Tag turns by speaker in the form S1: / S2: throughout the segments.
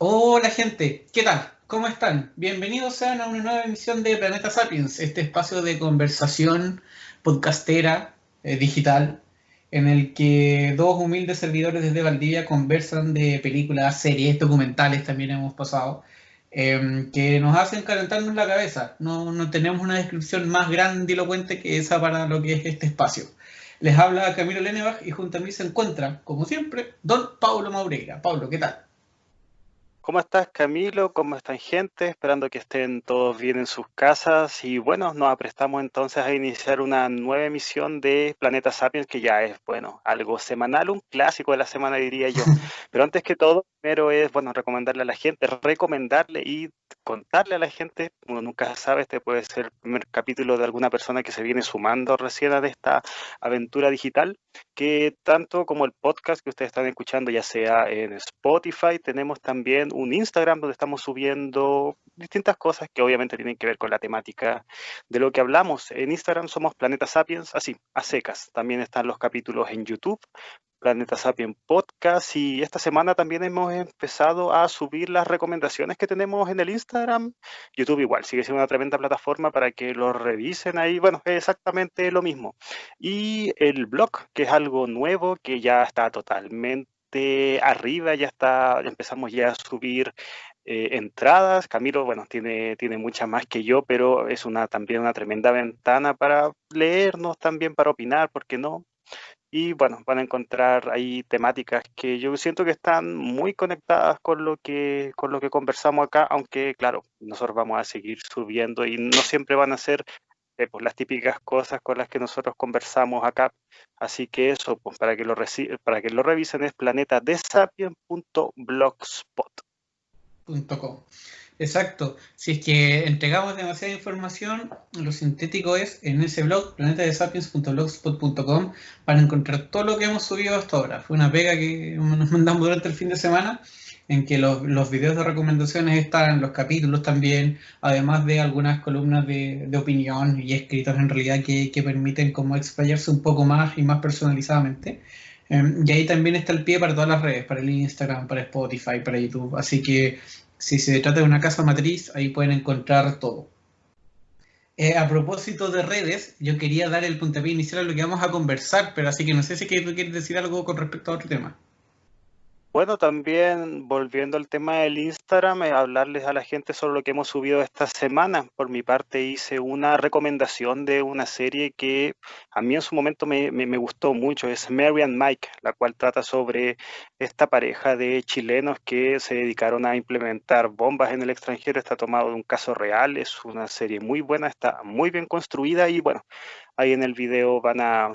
S1: Hola gente, ¿qué tal? ¿Cómo están? Bienvenidos sean a una nueva emisión de Planeta Sapiens, este espacio de conversación podcastera digital en el que dos humildes servidores desde Valdivia conversan de películas, series, documentales también hemos pasado, que nos hacen calentarnos la cabeza. No tenemos una descripción más grandilocuente que esa para lo que es este espacio. Les habla Camilo Lenebach y junto a mí se encuentra, como siempre, don Paulo Maureira. Paulo, ¿qué tal?
S2: ¿Cómo estás, Camilo? ¿Cómo están, gente? Esperando que estén todos bien en sus casas. Y bueno, nos aprestamos entonces a iniciar una nueva emisión de Planeta Sapiens, que ya es, bueno, algo semanal, un clásico de la semana, diría yo. Pero antes que todo, primero es, bueno, recomendarle a la gente, recomendarle y contarle a la gente, uno nunca sabe, este puede ser el primer capítulo de alguna persona que se viene sumando recién a esta aventura digital, que tanto como el podcast que ustedes están escuchando, ya sea en Spotify, tenemos también un Instagram donde estamos subiendo distintas cosas que obviamente tienen que ver con la temática de lo que hablamos. En Instagram somos Planeta Sapiens, así, a secas. También están los capítulos en YouTube, Planeta Sapiens Podcast, y esta semana también hemos empezado a subir las recomendaciones que tenemos en el Instagram. YouTube igual, sigue siendo una tremenda plataforma para que lo revisen ahí. Bueno, es exactamente lo mismo. Y el blog, que es algo nuevo, que ya está totalmente arriba, ya está, ya empezamos ya a subir entradas. Camilo, bueno, tiene muchas más que yo, pero es también una tremenda ventana para leernos, también para opinar, ¿por qué no? Y bueno, van a encontrar ahí temáticas que yo siento que están muy conectadas con lo que conversamos acá, aunque claro, nosotros vamos a seguir subiendo y no siempre van a ser pues, las típicas cosas con las que nosotros conversamos acá. Así que eso, pues, para que lo revisen es planetadesapien.blogspot.
S1: .com. Exacto. Si es que entregamos demasiada información, lo sintético es en ese blog, planetadesapiens.blogspot.com, para encontrar todo lo que hemos subido hasta ahora. Fue una pega que nos mandamos durante el fin de semana, en que los videos de recomendaciones están, los capítulos también, además de algunas columnas de opinión y escritos en realidad que permiten como explayarse un poco más y más personalizadamente. Y ahí también está el pie para todas las redes, para el Instagram, para Spotify, para YouTube. Así que si se trata de una casa matriz, ahí pueden encontrar todo. A propósito de redes, yo quería dar el puntapié inicial a lo que vamos a conversar, pero así que no sé si que tú quieres decir algo con respecto a otro tema.
S2: Bueno, también volviendo al tema del Instagram, hablarles a la gente sobre lo que hemos subido esta semana. Por mi parte hice una recomendación de una serie que a mí en su momento me gustó mucho, es Mary and Mike, la cual trata sobre esta pareja de chilenos que se dedicaron a implementar bombas en el extranjero. Está tomado de un caso real, es una serie muy buena, está muy bien construida y bueno, ahí en el video van a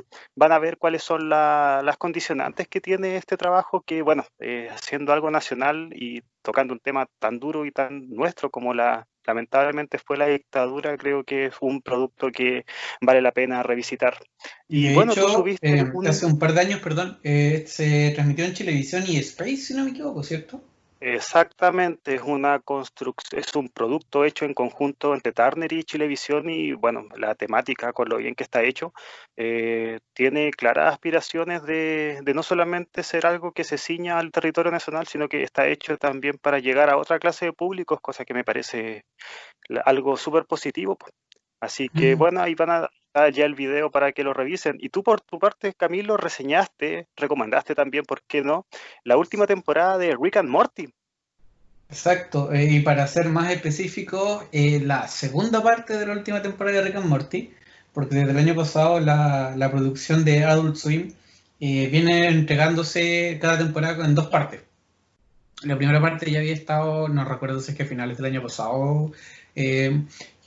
S2: ver cuáles son las condicionantes que tiene este trabajo, que bueno, haciendo algo nacional y tocando un tema tan duro y tan nuestro como lamentablemente fue la dictadura, creo que es un producto que vale la pena revisitar. Y
S1: De
S2: bueno, tú
S1: hecho,
S2: subiste un.
S1: hace un par de años, perdón, se transmitió en Chilevisión y Space, si no me equivoco, ¿cierto?
S2: Exactamente, es un producto hecho en conjunto entre Turner y Chilevisión y bueno, la temática con lo bien que está hecho, tiene claras aspiraciones de no solamente ser algo que se ciña al territorio nacional, sino que está hecho también para llegar a otra clase de públicos, cosa que me parece algo súper positivo, po. Así que
S1: Mm.
S2: bueno, ahí van a dar ya el video para que lo revisen. Y tú por tu parte, Camilo, reseñaste, recomendaste también, ¿por qué no? La última temporada de Rick and Morty.
S1: Exacto, y para ser más específico, la segunda parte de la última temporada de Rick and Morty, porque desde el año pasado la producción de Adult Swim viene entregándose cada temporada en dos partes. La primera parte ya había estado, no recuerdo si es que a finales del año pasado eh,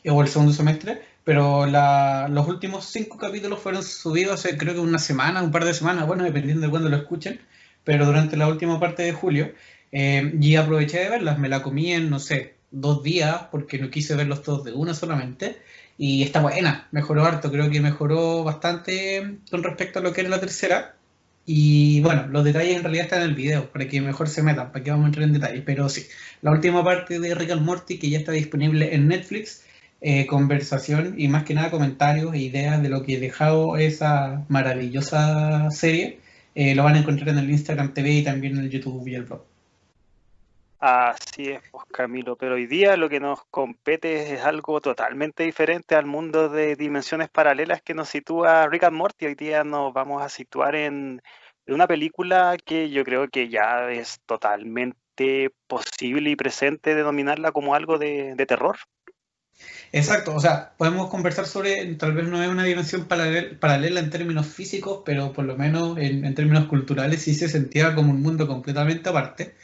S1: o el segundo semestre, pero los últimos cinco capítulos fueron subidos hace creo que una semana, un par de semanas, bueno, dependiendo de cuándo lo escuchen, pero durante la última parte de julio, y aproveché de verlas, me la comí en, no sé, 2 días, porque no quise verlos todos de una solamente, y está buena, mejoró harto, creo que mejoró bastante con respecto a lo que era la tercera. Y bueno, los detalles en realidad están en el video, para que mejor se metan, para que vamos a entrar en detalles. Pero sí, la última parte de Rick and Morty, que ya está disponible en Netflix, conversación y más que nada comentarios e ideas de lo que ha dejado esa maravillosa serie, lo van a encontrar en el Instagram TV y también en el YouTube y el blog.
S2: Así es, pues Camilo, pero hoy día lo que nos compete es algo totalmente diferente al mundo de dimensiones paralelas que nos sitúa Rick and Morty. Hoy día nos vamos a situar en una película que yo creo que ya es totalmente posible y presente denominarla como algo de terror.
S1: Exacto, o sea, podemos conversar sobre, tal vez no es una dimensión paralela en términos físicos, pero por lo menos en términos culturales sí se sentía como un mundo completamente aparte.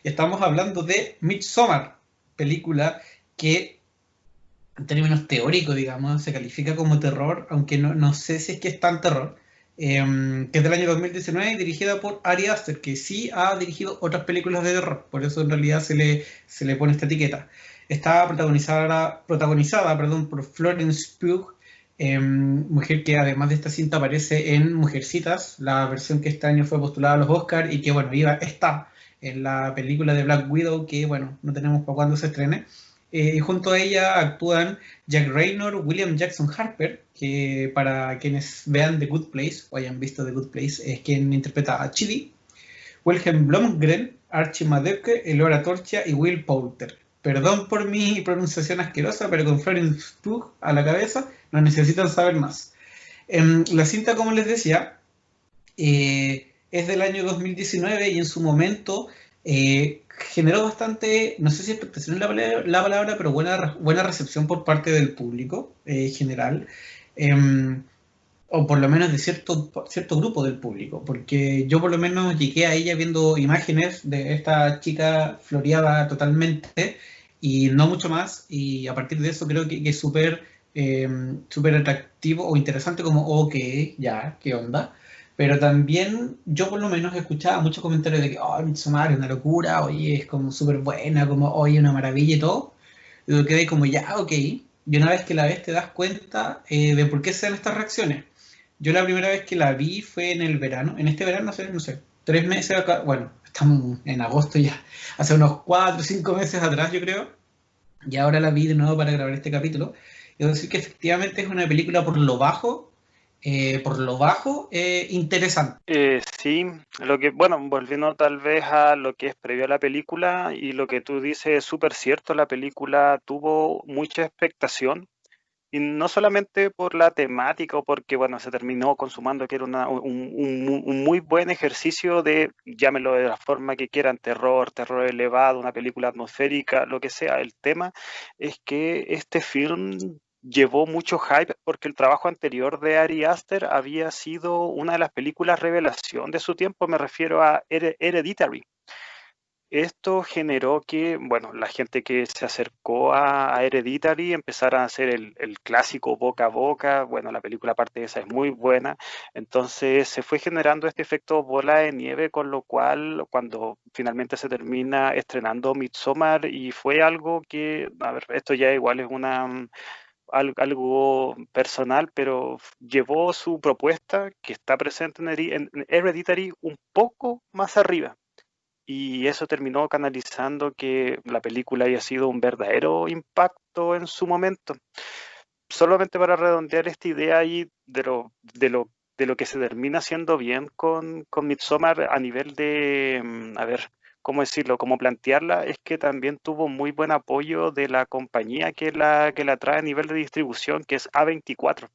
S1: Y estamos hablando de Midsommar, película que en términos teóricos, digamos, se califica como terror, aunque no sé si es que es tan terror, que es del año 2019, dirigida por Ari Aster, que sí ha dirigido otras películas de terror, por eso en realidad se le pone esta etiqueta. Está protagonizada por Florence Pugh, mujer que además de esta cinta aparece en Mujercitas, la versión que este año fue postulada a los Oscars y que, bueno, está en la película de Black Widow, que, bueno, no tenemos para cuándo se estrene. Y junto a ella actúan Jack Reynor, William Jackson Harper, que para quienes vean The Good Place o hayan visto The Good Place, es quien interpreta a Chili, Wilhelm Blomgren, Archie Madeke, Elora Torchia y Will Poulter. Perdón por mi pronunciación asquerosa, pero con Florence Pugh a la cabeza no necesitan saber más. La cinta, como les decía, es del año 2019 y en su momento generó bastante, no sé si expectación es la palabra, pero buena recepción por parte del público general, eh, o por lo menos de cierto grupo del público, porque yo por lo menos llegué a ella viendo imágenes de esta chica floreada totalmente y no mucho más, y a partir de eso creo que es eh, súper atractivo o interesante como, ok, ya, qué onda. Pero también yo por lo menos escuchaba muchos comentarios de que, oh, Midsommar es una locura, oye, es como súper buena, como, oye, una maravilla y todo. Y yo quedé como, ya, ok. Y una vez que la ves te das cuenta de por qué se dan estas reacciones. Yo la primera vez que la vi fue en el verano, en este verano, no sé, 3 meses acá, bueno, estamos en agosto ya, hace unos 4 o 5 meses atrás yo creo, y ahora la vi de nuevo para grabar este capítulo. Y debo decir que efectivamente es una película por lo bajo, interesante.
S2: Sí, bueno, volviendo tal vez a lo que es previo a la película y lo que tú dices es súper cierto, la película tuvo mucha expectación. Y no solamente por la temática o porque, bueno, se terminó consumando, que era un muy buen ejercicio de, llámelo de la forma que quieran, terror, terror elevado, una película atmosférica, lo que sea. El tema es que este film llevó mucho hype porque el trabajo anterior de Ari Aster había sido una de las películas revelación de su tiempo, me refiero a Hereditary. Esto generó que, bueno, la gente que se acercó a Hereditary empezara a hacer el clásico boca a boca. Bueno, la película aparte de esa es muy buena. Entonces se fue generando este efecto bola de nieve, con lo cual cuando finalmente se termina estrenando Midsommar y fue algo que, a ver, esto ya igual es algo personal, pero llevó su propuesta que está presente en Hereditary un poco más arriba y eso terminó canalizando que la película haya sido un verdadero impacto en su momento. Solamente para redondear esta idea ahí de lo que se termina haciendo bien con Midsommar a nivel de, a ver, ¿cómo decirlo? ¿Cómo plantearla? Es que también tuvo muy buen apoyo de la compañía que la trae a nivel de distribución, que es A24.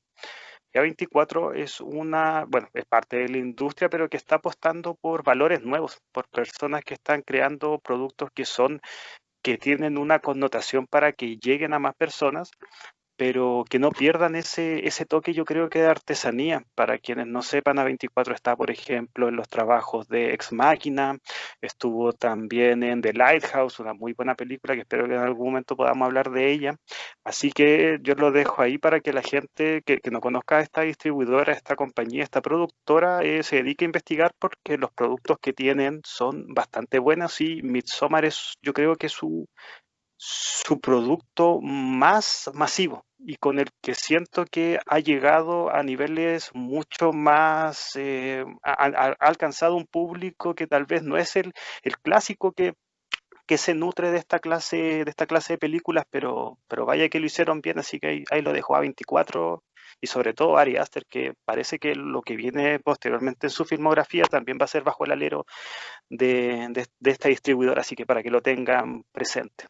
S2: A24 es bueno, es parte de la industria, pero que está apostando por valores nuevos, por personas que están creando productos que tienen una connotación para que lleguen a más personas, pero que no pierdan ese toque, yo creo que de artesanía. Para quienes no sepan, A24 está, por ejemplo, en los trabajos de Ex Machina, estuvo también en The Lighthouse, una muy buena película que espero que en algún momento podamos hablar de ella. Así que yo lo dejo ahí para que la gente que no conozca a esta distribuidora, esta compañía, esta productora, se dedique a investigar porque los productos que tienen son bastante buenos y Midsommar es, yo creo que su producto más masivo y con el que siento que ha llegado a niveles mucho más, ha alcanzado un público que tal vez no es el clásico que se nutre de esta clase de películas, pero vaya que lo hicieron bien, así que ahí lo dejo a 24 y sobre todo Ari Aster, que parece que lo que viene posteriormente en su filmografía también va a ser bajo el alero de esta distribuidora, así que para que lo tengan presente.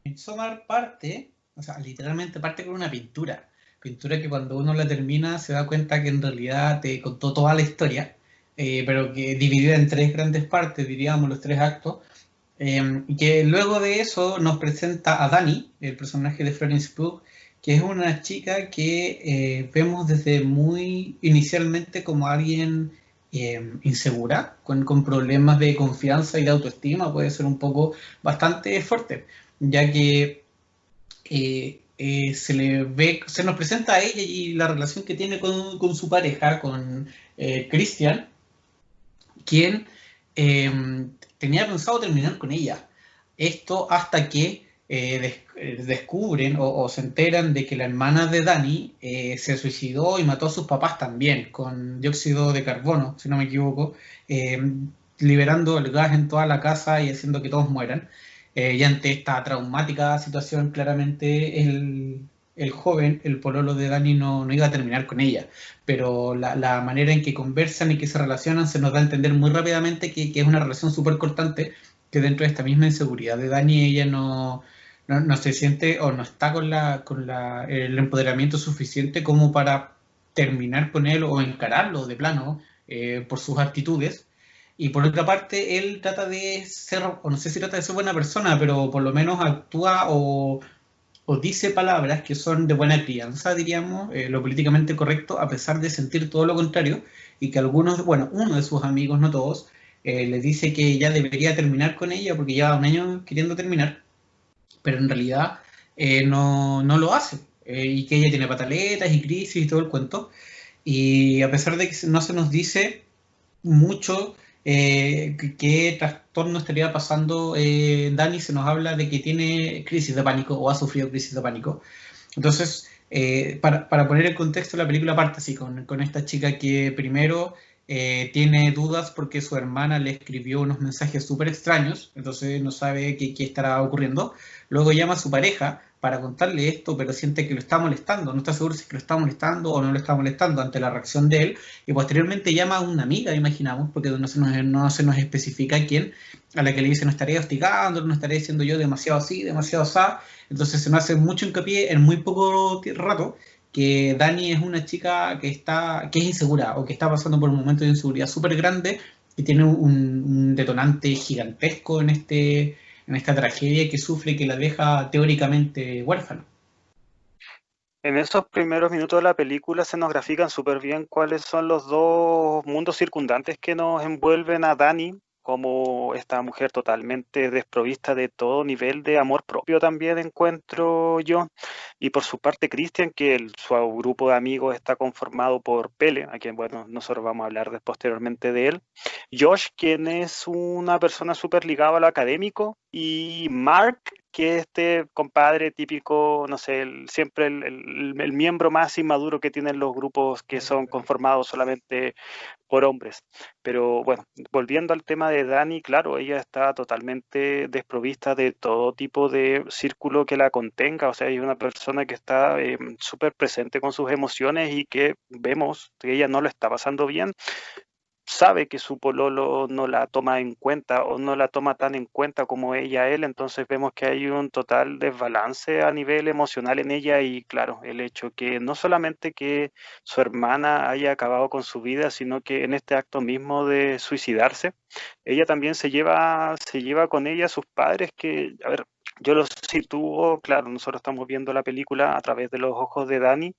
S1: Midsommar parte, o sea, literalmente parte con una pintura. Pintura que cuando uno la termina se da cuenta que en realidad te contó toda la historia, pero que dividida en tres grandes partes, diríamos, los tres actos. Y que luego de eso nos presenta a Dani, el personaje de Florence Pugh, que es una chica que vemos desde muy inicialmente como alguien insegura, con problemas de confianza y de autoestima, puede ser un poco bastante fuerte, ya que se nos presenta a ella y la relación que tiene con su pareja, con Christian, quien eh, tenía pensado terminar con ella. Esto hasta que descubren o se enteran de que la hermana de Dani se suicidó y mató a sus papás también, con dióxido de carbono, si no me equivoco, eh, liberando el gas en toda la casa y haciendo que todos mueran. Y ante esta traumática situación, claramente el joven, el pololo de Dani, no iba a terminar con ella, pero la manera en que conversan y que se relacionan se nos da a entender muy rápidamente que es una relación súper cortante, que dentro de esta misma inseguridad de Dani ella no se siente o no está con el empoderamiento suficiente como para terminar con él o encararlo de plano por sus actitudes. Y por otra parte, él trata de ser, o no sé si trata de ser buena persona, pero por lo menos actúa o dice palabras que son de buena crianza, diríamos, lo políticamente correcto, a pesar de sentir todo lo contrario, y que algunos, bueno, uno de sus amigos, no todos, le dice que ya debería terminar con ella porque lleva un año queriendo terminar, pero en realidad no lo hace, y que ella tiene pataletas y crisis y todo el cuento, y a pesar de que no se nos dice mucho qué trastorno estaría pasando Dani, se nos habla de que tiene crisis de pánico o ha sufrido crisis de pánico. Entonces, para poner en contexto, la película parte así, con esta chica que primero tiene dudas porque su hermana le escribió unos mensajes súper extraños, entonces no sabe qué estará ocurriendo. Luego llama a su pareja para contarle esto, pero siente que lo está molestando, no está seguro si es que lo está molestando o no lo está molestando ante la reacción de él, y posteriormente llama a una amiga, imaginamos, porque no se nos especifica quién, a la que le dice no estaré hostigando, no estaré diciendo yo demasiado así, demasiado así. Entonces se me hace mucho hincapié en muy poco rato que Dani es una chica que es insegura o que está pasando por un momento de inseguridad súper grande y tiene un detonante gigantesco en esta tragedia que sufre y que la deja teóricamente huérfana.
S2: En esos primeros minutos de la película se nos grafican súper bien cuáles son los dos mundos circundantes que nos envuelven a Dani, como esta mujer totalmente desprovista de todo nivel de amor propio también encuentro yo. Y por su parte Christian, que su grupo de amigos está conformado por Pele, a quien, bueno, nosotros vamos a hablar posteriormente de él. Josh, quien es una persona súper ligada a lo académico, y Mark, que es este compadre típico, no sé, siempre el miembro más inmaduro que tienen los grupos que son conformados solamente por hombres. Pero bueno, volviendo al tema de Dani, claro, ella está totalmente desprovista de todo tipo de círculo que la contenga, o sea, es una persona que está súper presente con sus emociones y que vemos que ella no lo está pasando bien, sabe que su pololo no la toma en cuenta o no la toma tan en cuenta como ella a él, entonces vemos que hay un total desbalance a nivel emocional en ella y claro, el hecho que no solamente que su hermana haya acabado con su vida, sino que en este acto mismo de suicidarse, ella también se lleva con ella a sus padres que, a ver, yo los sitúo, claro, nosotros estamos viendo la película a través de los ojos de Dani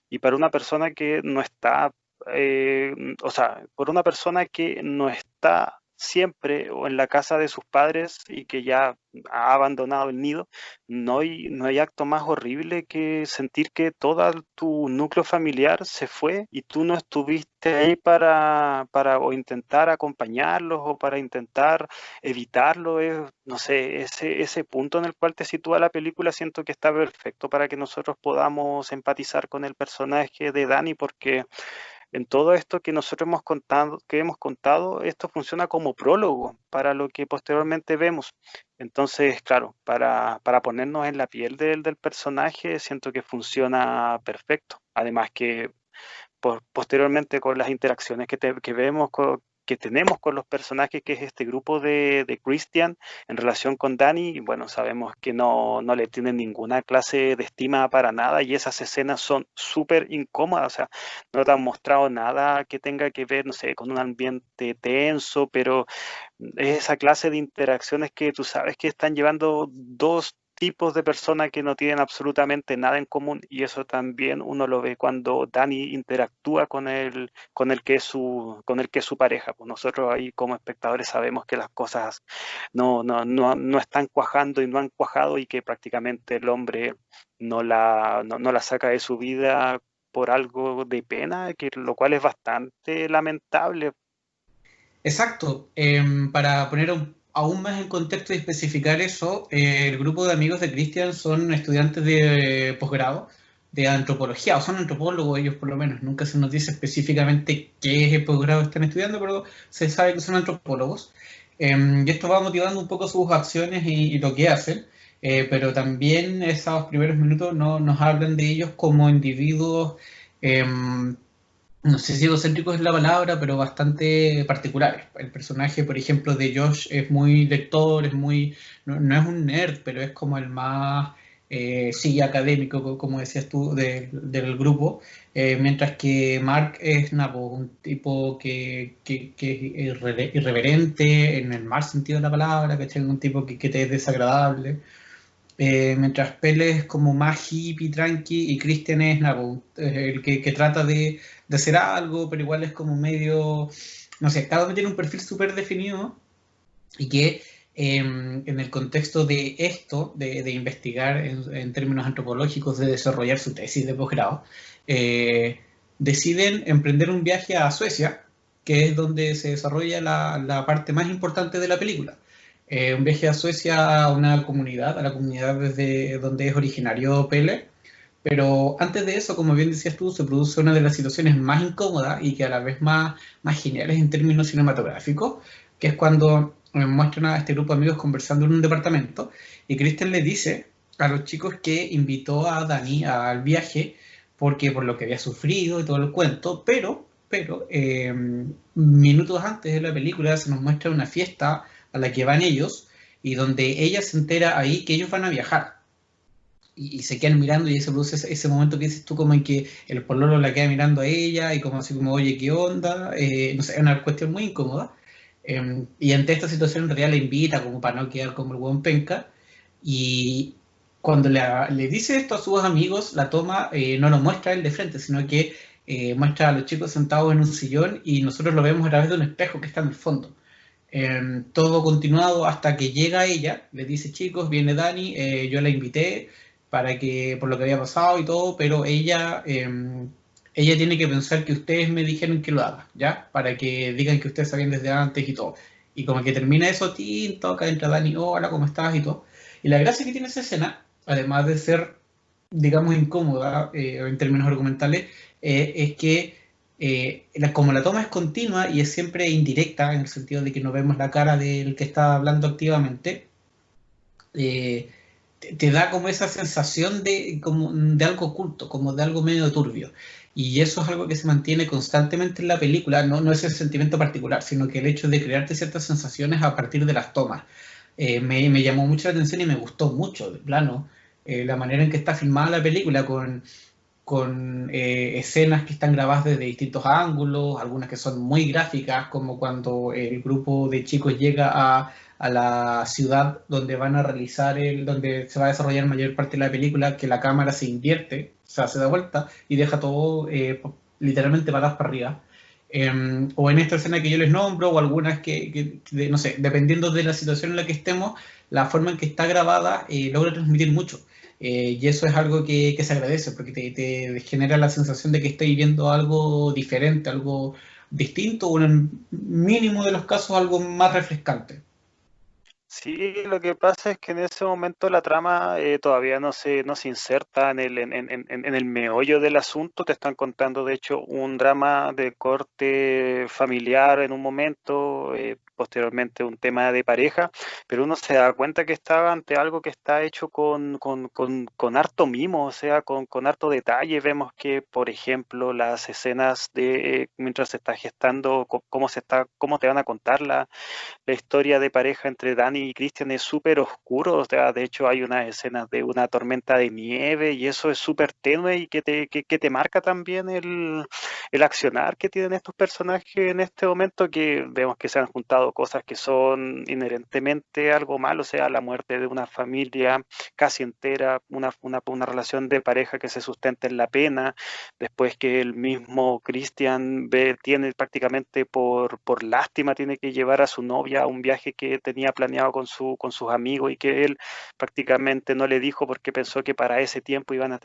S2: y para una persona que no está eh, o sea, por una persona que no está siempre o en la casa de sus padres y que ya ha abandonado el nido, no hay acto más horrible que sentir que todo tu núcleo familiar se fue y tú no estuviste ahí para o intentar acompañarlos o para intentar evitarlo. No sé, ese punto en el cual te sitúa la película siento que está perfecto para que nosotros podamos empatizar con el personaje de Dani porque en todo esto que nosotros hemos contado, esto funciona como prólogo para lo que posteriormente vemos. Entonces, claro, para ponernos en la piel del personaje, siento que funciona perfecto. Además que posteriormente con las interacciones que vemos, que tenemos con los personajes, que es este grupo de Christian en relación con Danny, y bueno, sabemos que no le tienen ninguna clase de estima para nada y esas escenas son súper incómodas, o sea, no te han mostrado nada que tenga que ver, no sé, con un ambiente tenso, pero es esa clase de interacciones que tú sabes que están llevando dos tipos de personas que no tienen absolutamente nada en común, y eso también uno lo ve cuando Dani interactúa con el que es su pareja. Pues nosotros ahí como espectadores sabemos que las cosas no están cuajando y no han cuajado, y que prácticamente el hombre no la saca de su vida por algo de pena, que lo cual es bastante lamentable.
S1: Exacto. Para poner aún más en contexto y especificar eso, el grupo de amigos de Christian son estudiantes de posgrado de antropología, o son antropólogos ellos por lo menos. Nunca se nos dice específicamente qué es el posgrado que están estudiando, pero se sabe que son antropólogos. Y esto va motivando un poco sus acciones y lo que hacen, pero también esos primeros minutos nos hablan de ellos como individuos. em, no sé si egocéntrico es la palabra, pero bastante particulares. El personaje, por ejemplo, de Josh es muy lector, no es un nerd, pero es como el más, sí, académico, como decías tú, del grupo. Mientras que Mark es un tipo que es irreverente en el mal sentido de la palabra, que es un tipo que te es desagradable. Mientras Pele es como más hippie, tranqui, y Christian es el que trata de hacer algo, pero igual es como medio, no sé, cada uno tiene un perfil súper definido y que en el contexto de esto, de investigar en términos antropológicos, de desarrollar su tesis de posgrado, eh, deciden emprender un viaje a Suecia, que es donde se desarrolla la parte más importante de la película. Un viaje a Suecia a una comunidad, a la comunidad desde donde es originario Pele, pero antes de eso, como bien decías tú, se produce una de las situaciones más incómodas y que a la vez más geniales en términos cinematográficos, que es cuando muestran a este grupo de amigos conversando en un departamento y Kristen le dice a los chicos que invitó a Dani al viaje porque por lo que había sufrido y todo el cuento, pero minutos antes de la película se nos muestra una fiesta a la que van ellos y donde ella se entera ahí que ellos van a viajar y se quedan mirando y se produce ese momento que dices tú como en que el pololo la queda mirando a ella y como así como, oye, ¿qué onda? No sé, es una cuestión muy incómoda. Y ante esta situación en realidad le invita como para no quedar como el buen penca. Y cuando le dice esto a sus amigos, la toma no lo muestra él de frente, sino que muestra a los chicos sentados en un sillón y nosotros lo vemos a través de un espejo que está en el fondo. Todo continuado hasta que llega ella, le dice, chicos, viene Dani, yo la invité para que, por lo que había pasado y todo, pero ella tiene que pensar que ustedes me dijeron que lo haga, ¿ya? Para que digan que ustedes sabían desde antes y todo. Y como que termina eso, toca, entra Dani, hola, ¿cómo estás? Y todo. Y la gracia que tiene esa escena, además de ser, digamos, incómoda en términos argumentales, es que como la toma es continua y es siempre indirecta, en el sentido de que no vemos la cara del que está hablando activamente, eh, te da como esa sensación como de algo oculto, como de algo medio turbio. Y eso es algo que se mantiene constantemente en la película, no es el sentimiento particular, sino que el hecho de crearte ciertas sensaciones a partir de las tomas. Me llamó mucho la atención y me gustó mucho, de plano, la manera en que está filmada la película con escenas que están grabadas desde distintos ángulos, algunas que son muy gráficas, como cuando el grupo de chicos llega a la ciudad donde van a realizar donde se va a desarrollar mayor parte de la película, que la cámara se invierte, se hace de vuelta y deja todo literalmente patas para arriba. O en esta escena que yo les nombro, o algunas no sé, dependiendo de la situación en la que estemos, la forma en que está grabada logra transmitir mucho. Y eso es algo que se agradece, porque te genera la sensación de que estáis viendo algo diferente, algo distinto, o en el mínimo de los casos algo más refrescante.
S2: Sí, lo que pasa es que en ese momento la trama todavía no se inserta en el meollo del asunto. Te están contando, de hecho, un drama de corte familiar en un momento, posteriormente un tema de pareja, pero uno se da cuenta que está ante algo que está hecho con harto mimo, o sea, con harto detalle. Vemos que, por ejemplo, las escenas de mientras se está gestando, cómo te van a contarla la historia de pareja entre Dani y Christian es súper oscuro, o sea, de hecho hay unas escenas de una tormenta de nieve y eso es súper tenue y que te marca también el accionar que tienen estos personajes en este momento, que vemos que se han juntado cosas que son inherentemente algo malo, o sea, la muerte de una familia casi entera, una relación de pareja que se sustenta en la pena, después que el mismo Christian tiene prácticamente por lástima, tiene que llevar a su novia a un viaje que tenía planeado con sus amigos y que él prácticamente no le dijo porque pensó que para ese tiempo iban a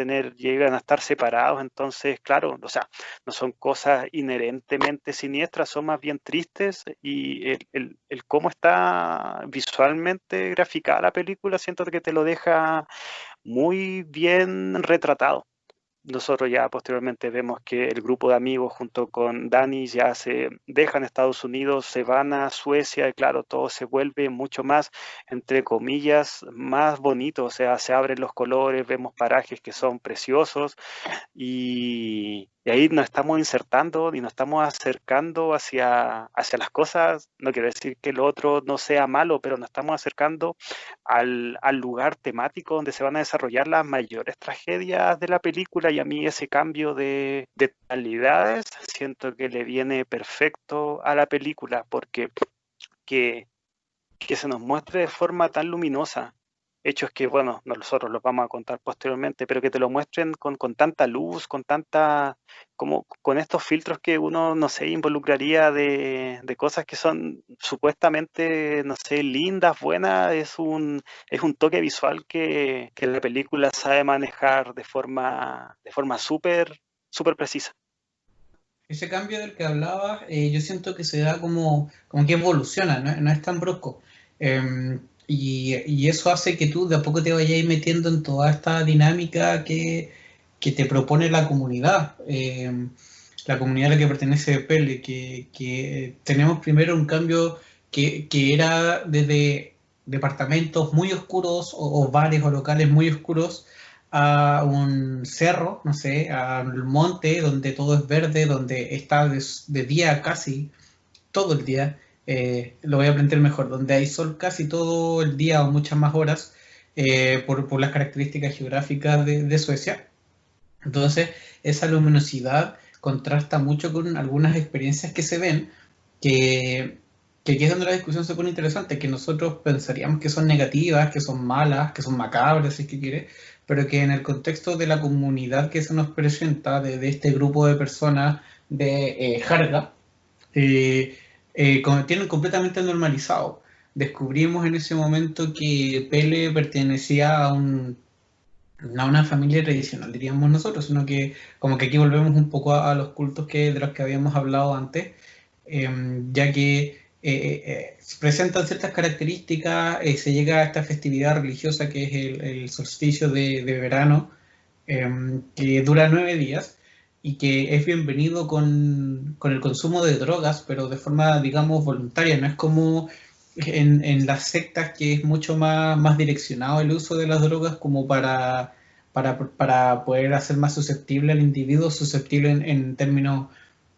S2: estar separados. Entonces, claro, o sea, no son cosas inherentemente siniestras, son más bien tristes, y el cómo está visualmente graficada la película, siento que te lo deja muy bien retratado. Nosotros ya posteriormente vemos que el grupo de amigos junto con Dani ya se dejan Estados Unidos, se van a Suecia y claro, todo se vuelve mucho más, entre comillas, más bonito, o sea, se abren los colores, vemos parajes que son preciosos, y ahí nos estamos insertando y nos estamos acercando hacia las cosas. No quiero decir que lo otro no sea malo, pero nos estamos acercando al lugar temático donde se van a desarrollar las mayores tragedias de la película, y a mí ese cambio de tonalidades siento que le viene perfecto a la película, porque que, que se nos muestre de forma tan luminosa hechos que, bueno, nosotros los vamos a contar posteriormente, pero que te lo muestren con tanta luz, como con estos filtros que uno, no sé, involucraría de cosas que son supuestamente, no sé, lindas, buenas, es un toque visual que la película sabe manejar de forma súper, súper precisa.
S1: Ese cambio del que hablabas, yo siento que se da como que evoluciona, no es tan brusco. Y eso hace que tú de a poco te vayas metiendo en toda esta dinámica que te propone la comunidad. La comunidad a la que pertenece Pele, que tenemos primero un cambio que era desde departamentos muy oscuros o bares o locales muy oscuros a un cerro, no sé, al monte donde todo es verde, donde está de día casi todo el día. Lo voy a plantear mejor, donde hay sol casi todo el día o muchas más horas, por las características geográficas de Suecia. Entonces, esa luminosidad contrasta mucho con algunas experiencias que se ven, que, que aquí es donde la discusión se pone interesante, que nosotros pensaríamos que son negativas, que son malas, que son macabras, si es que quiere, pero que en el contexto de la comunidad que se nos presenta, de este grupo de personas de Harga, tienen completamente normalizado. Descubrimos en ese momento que Pele pertenecía no a una familia tradicional, diríamos nosotros, sino que como que aquí volvemos un poco a los cultos de los que habíamos hablado antes, ya que se presentan ciertas características, se llega a esta festividad religiosa que es el solsticio de verano, que dura 9 días y que es bienvenido con el consumo de drogas, pero de forma, digamos, voluntaria. No es como en las sectas, que es mucho más direccionado el uso de las drogas como para poder hacer más susceptible al individuo, susceptible en términos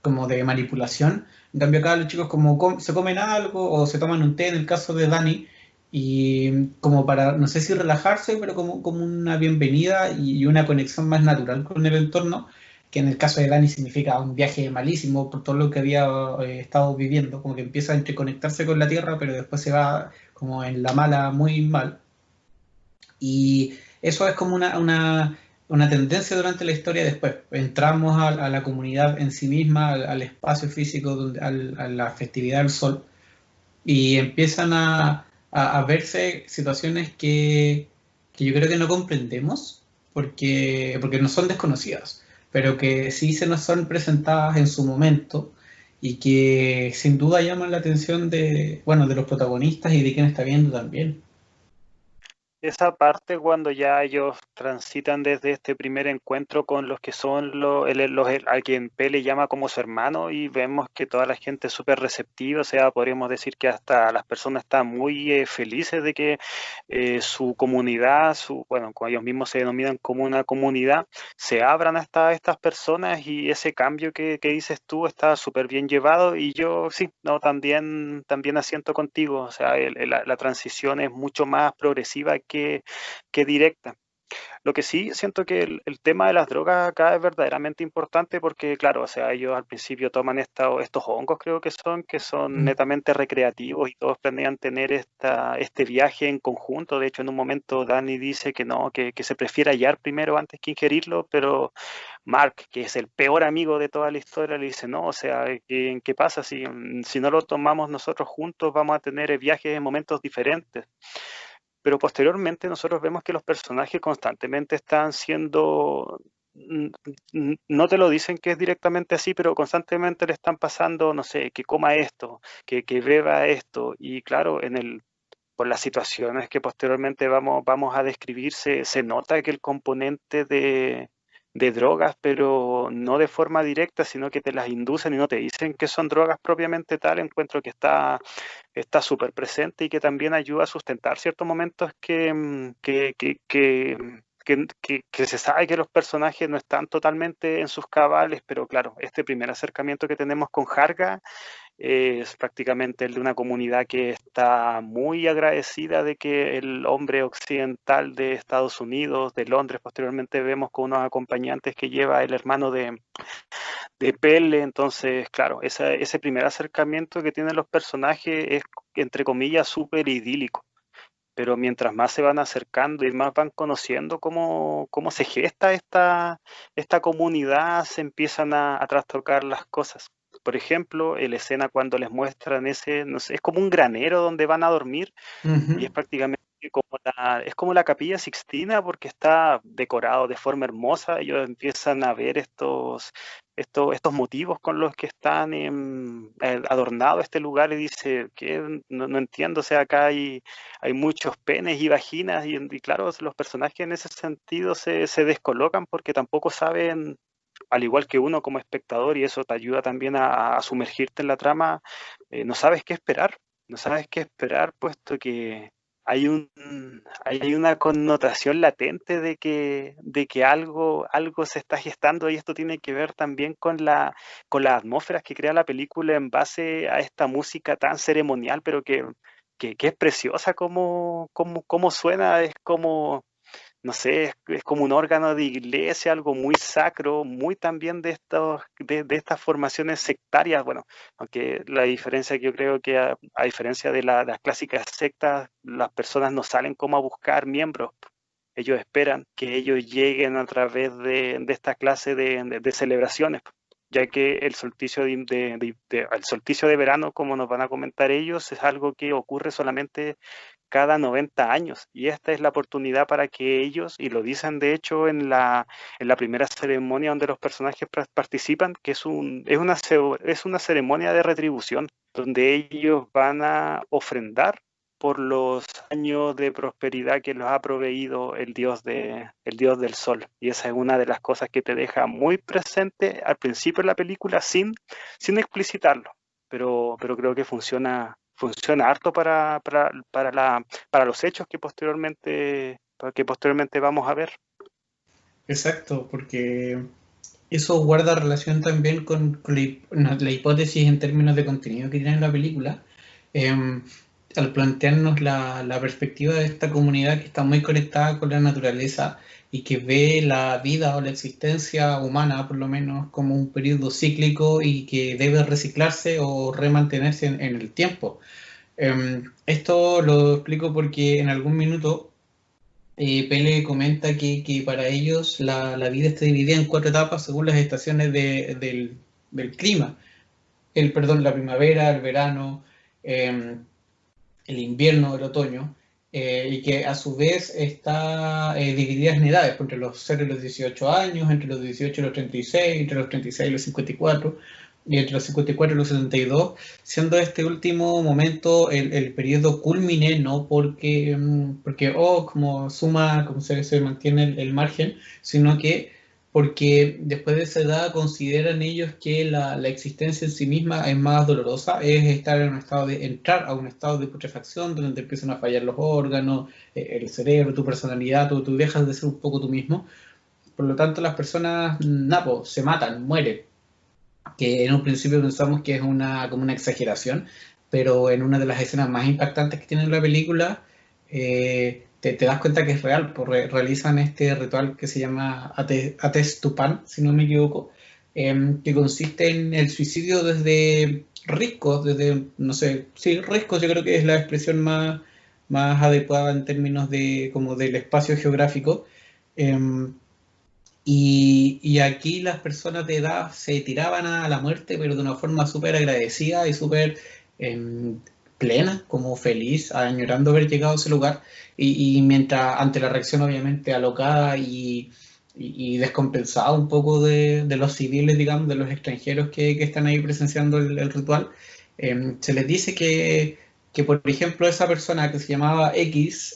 S1: como de manipulación. En cambio acá los chicos como se comen algo o se toman un té, en el caso de Dani, y como para, no sé si relajarse, pero como una bienvenida y una conexión más natural con el entorno, que en el caso de Dani significa un viaje malísimo por todo lo que había estado viviendo, como que empieza a interconectarse con la Tierra, pero después se va como en la mala muy mal. Y eso es como una tendencia durante la historia. Después entramos a la comunidad en sí misma, al espacio físico, a la festividad del sol, y empiezan a verse situaciones que yo creo que no comprendemos porque no son desconocidas, pero que sí se nos son presentadas en su momento y que sin duda llaman la atención de, bueno, de los protagonistas y de quien está viendo también.
S2: Esa parte cuando ya ellos transitan desde este primer encuentro con los que son a quien P le llama como su hermano y vemos que toda la gente es súper receptiva, o sea, podríamos decir que hasta las personas están muy felices de que su comunidad, bueno, como ellos mismos se denominan como una comunidad, se abran hasta estas personas y ese cambio que dices tú está súper bien llevado y yo sí, no, también asiento contigo, o sea, la transición es mucho más progresiva que directa. Lo que sí, siento que el tema de las drogas acá es verdaderamente importante porque, claro, o sea, ellos al principio toman estos hongos, creo que son
S1: Mm.
S2: netamente recreativos y todos planean tener este viaje en conjunto. De hecho, en un momento Danny dice que no, que se prefiere hallar primero antes que ingerirlo, pero Mark, que es el peor amigo de toda la historia, le dice, no, o sea, ¿qué pasa? Si no lo tomamos nosotros juntos, vamos a tener viajes en momentos diferentes. Pero posteriormente nosotros vemos que los personajes constantemente están siendo, no te lo dicen que es directamente así, pero constantemente le están pasando, no sé, que coma esto, que beba esto, y claro, por las situaciones que posteriormente vamos a describir, se nota que el componente de drogas, pero no de forma directa, sino que te las inducen y no te dicen que son drogas propiamente tal, encuentro que está súper presente y que también ayuda a sustentar ciertos momentos que se sabe que los personajes no están totalmente en sus cabales, pero claro, este primer acercamiento que tenemos con Harga es prácticamente el de una comunidad que está muy agradecida de que el hombre occidental de Estados Unidos, de Londres, posteriormente vemos con unos acompañantes que lleva el hermano de Pele, entonces, claro, ese primer acercamiento que tienen los personajes es, entre comillas, súper idílico, pero mientras más se van acercando y más van conociendo cómo se gesta esta comunidad, se empiezan a trastocar las cosas. Por ejemplo, la escena cuando les muestran no sé, es como un granero donde van a dormir y es
S1: Ujú.
S2: prácticamente es como la Capilla Sixtina porque está decorado de forma hermosa. Ellos empiezan a ver estos motivos con los que están adornado este lugar y dice que no entiendo, o sea, acá hay muchos penes y vaginas y claro, los personajes en ese sentido se descolocan porque tampoco saben, al igual que uno como espectador, y eso te ayuda también a sumergirte en la trama, no sabes qué esperar, no sabes qué esperar, puesto que hay hay una connotación latente de que algo se está gestando y esto tiene que ver también con las atmósferas que crea la película en base a esta música tan ceremonial, pero que es preciosa como suena, es como no sé, es como un órgano de iglesia, algo muy sacro, muy también de estas formaciones sectarias. Bueno, aunque la diferencia que yo creo que a diferencia de las clásicas sectas, las personas no salen como a buscar miembros. Ellos esperan que ellos lleguen a través de esta clase de celebraciones, ya que el solsticio el solsticio de verano, como nos van a comentar ellos, es algo que ocurre solamente cada 90 años y esta es la oportunidad para que ellos, y lo dicen de hecho en la primera ceremonia donde los personajes participan, que es una ceremonia de retribución, donde ellos van a ofrendar por los años de prosperidad que los ha proveído el dios del sol. Y esa es una de las cosas que te deja muy presente al principio de la película sin explicitarlo, pero creo que funciona harto para los hechos que posteriormente vamos a ver.
S1: Exacto, porque eso guarda relación también con la hipótesis en términos de contenido que tiene la película, eh, al plantearnos la perspectiva de esta comunidad que está muy conectada con la naturaleza y que ve la vida o la existencia humana, por lo menos, como un periodo cíclico y que debe reciclarse o remantenerse en el tiempo. Esto lo explico porque en algún minuto Pele comenta que para ellos la vida está dividida en cuatro etapas según las estaciones del clima. Perdón, la primavera, el verano, eh, el invierno, el otoño, y que a su vez está dividida en edades, entre los 0 y los 18 años, entre los 18 y los 36, entre los 36 y los 54, y entre los 54 y los 72, siendo este último momento el periodo culmine, no porque, como suma, como se mantiene el margen, sino que porque después de esa edad consideran ellos que la existencia en sí misma es más dolorosa, es estar en un estado entrar a un estado de putrefacción donde te empiezan a fallar los órganos, el cerebro, tu personalidad, tú dejas de ser un poco tú mismo. Por lo tanto, las personas, napo, se matan, mueren, que en un principio pensamos que es como una exageración, pero en una de las escenas más impactantes que tiene la película, te das cuenta que es real, porque realizan este ritual que se llama Atestupan, si no me equivoco, que consiste en el suicidio desde riscos, desde, no sé, sí, riscos yo creo que es la expresión más adecuada en términos de como del espacio geográfico. em, y aquí las personas de edad se tiraban a la muerte, pero de una forma súper agradecida y súper eh, plena, como feliz, añorando haber llegado a ese lugar. Y mientras, ante la reacción obviamente alocada y descompensada un poco de los civiles, digamos, de los extranjeros que están ahí presenciando el ritual, se les dice por ejemplo, esa persona que se llamaba X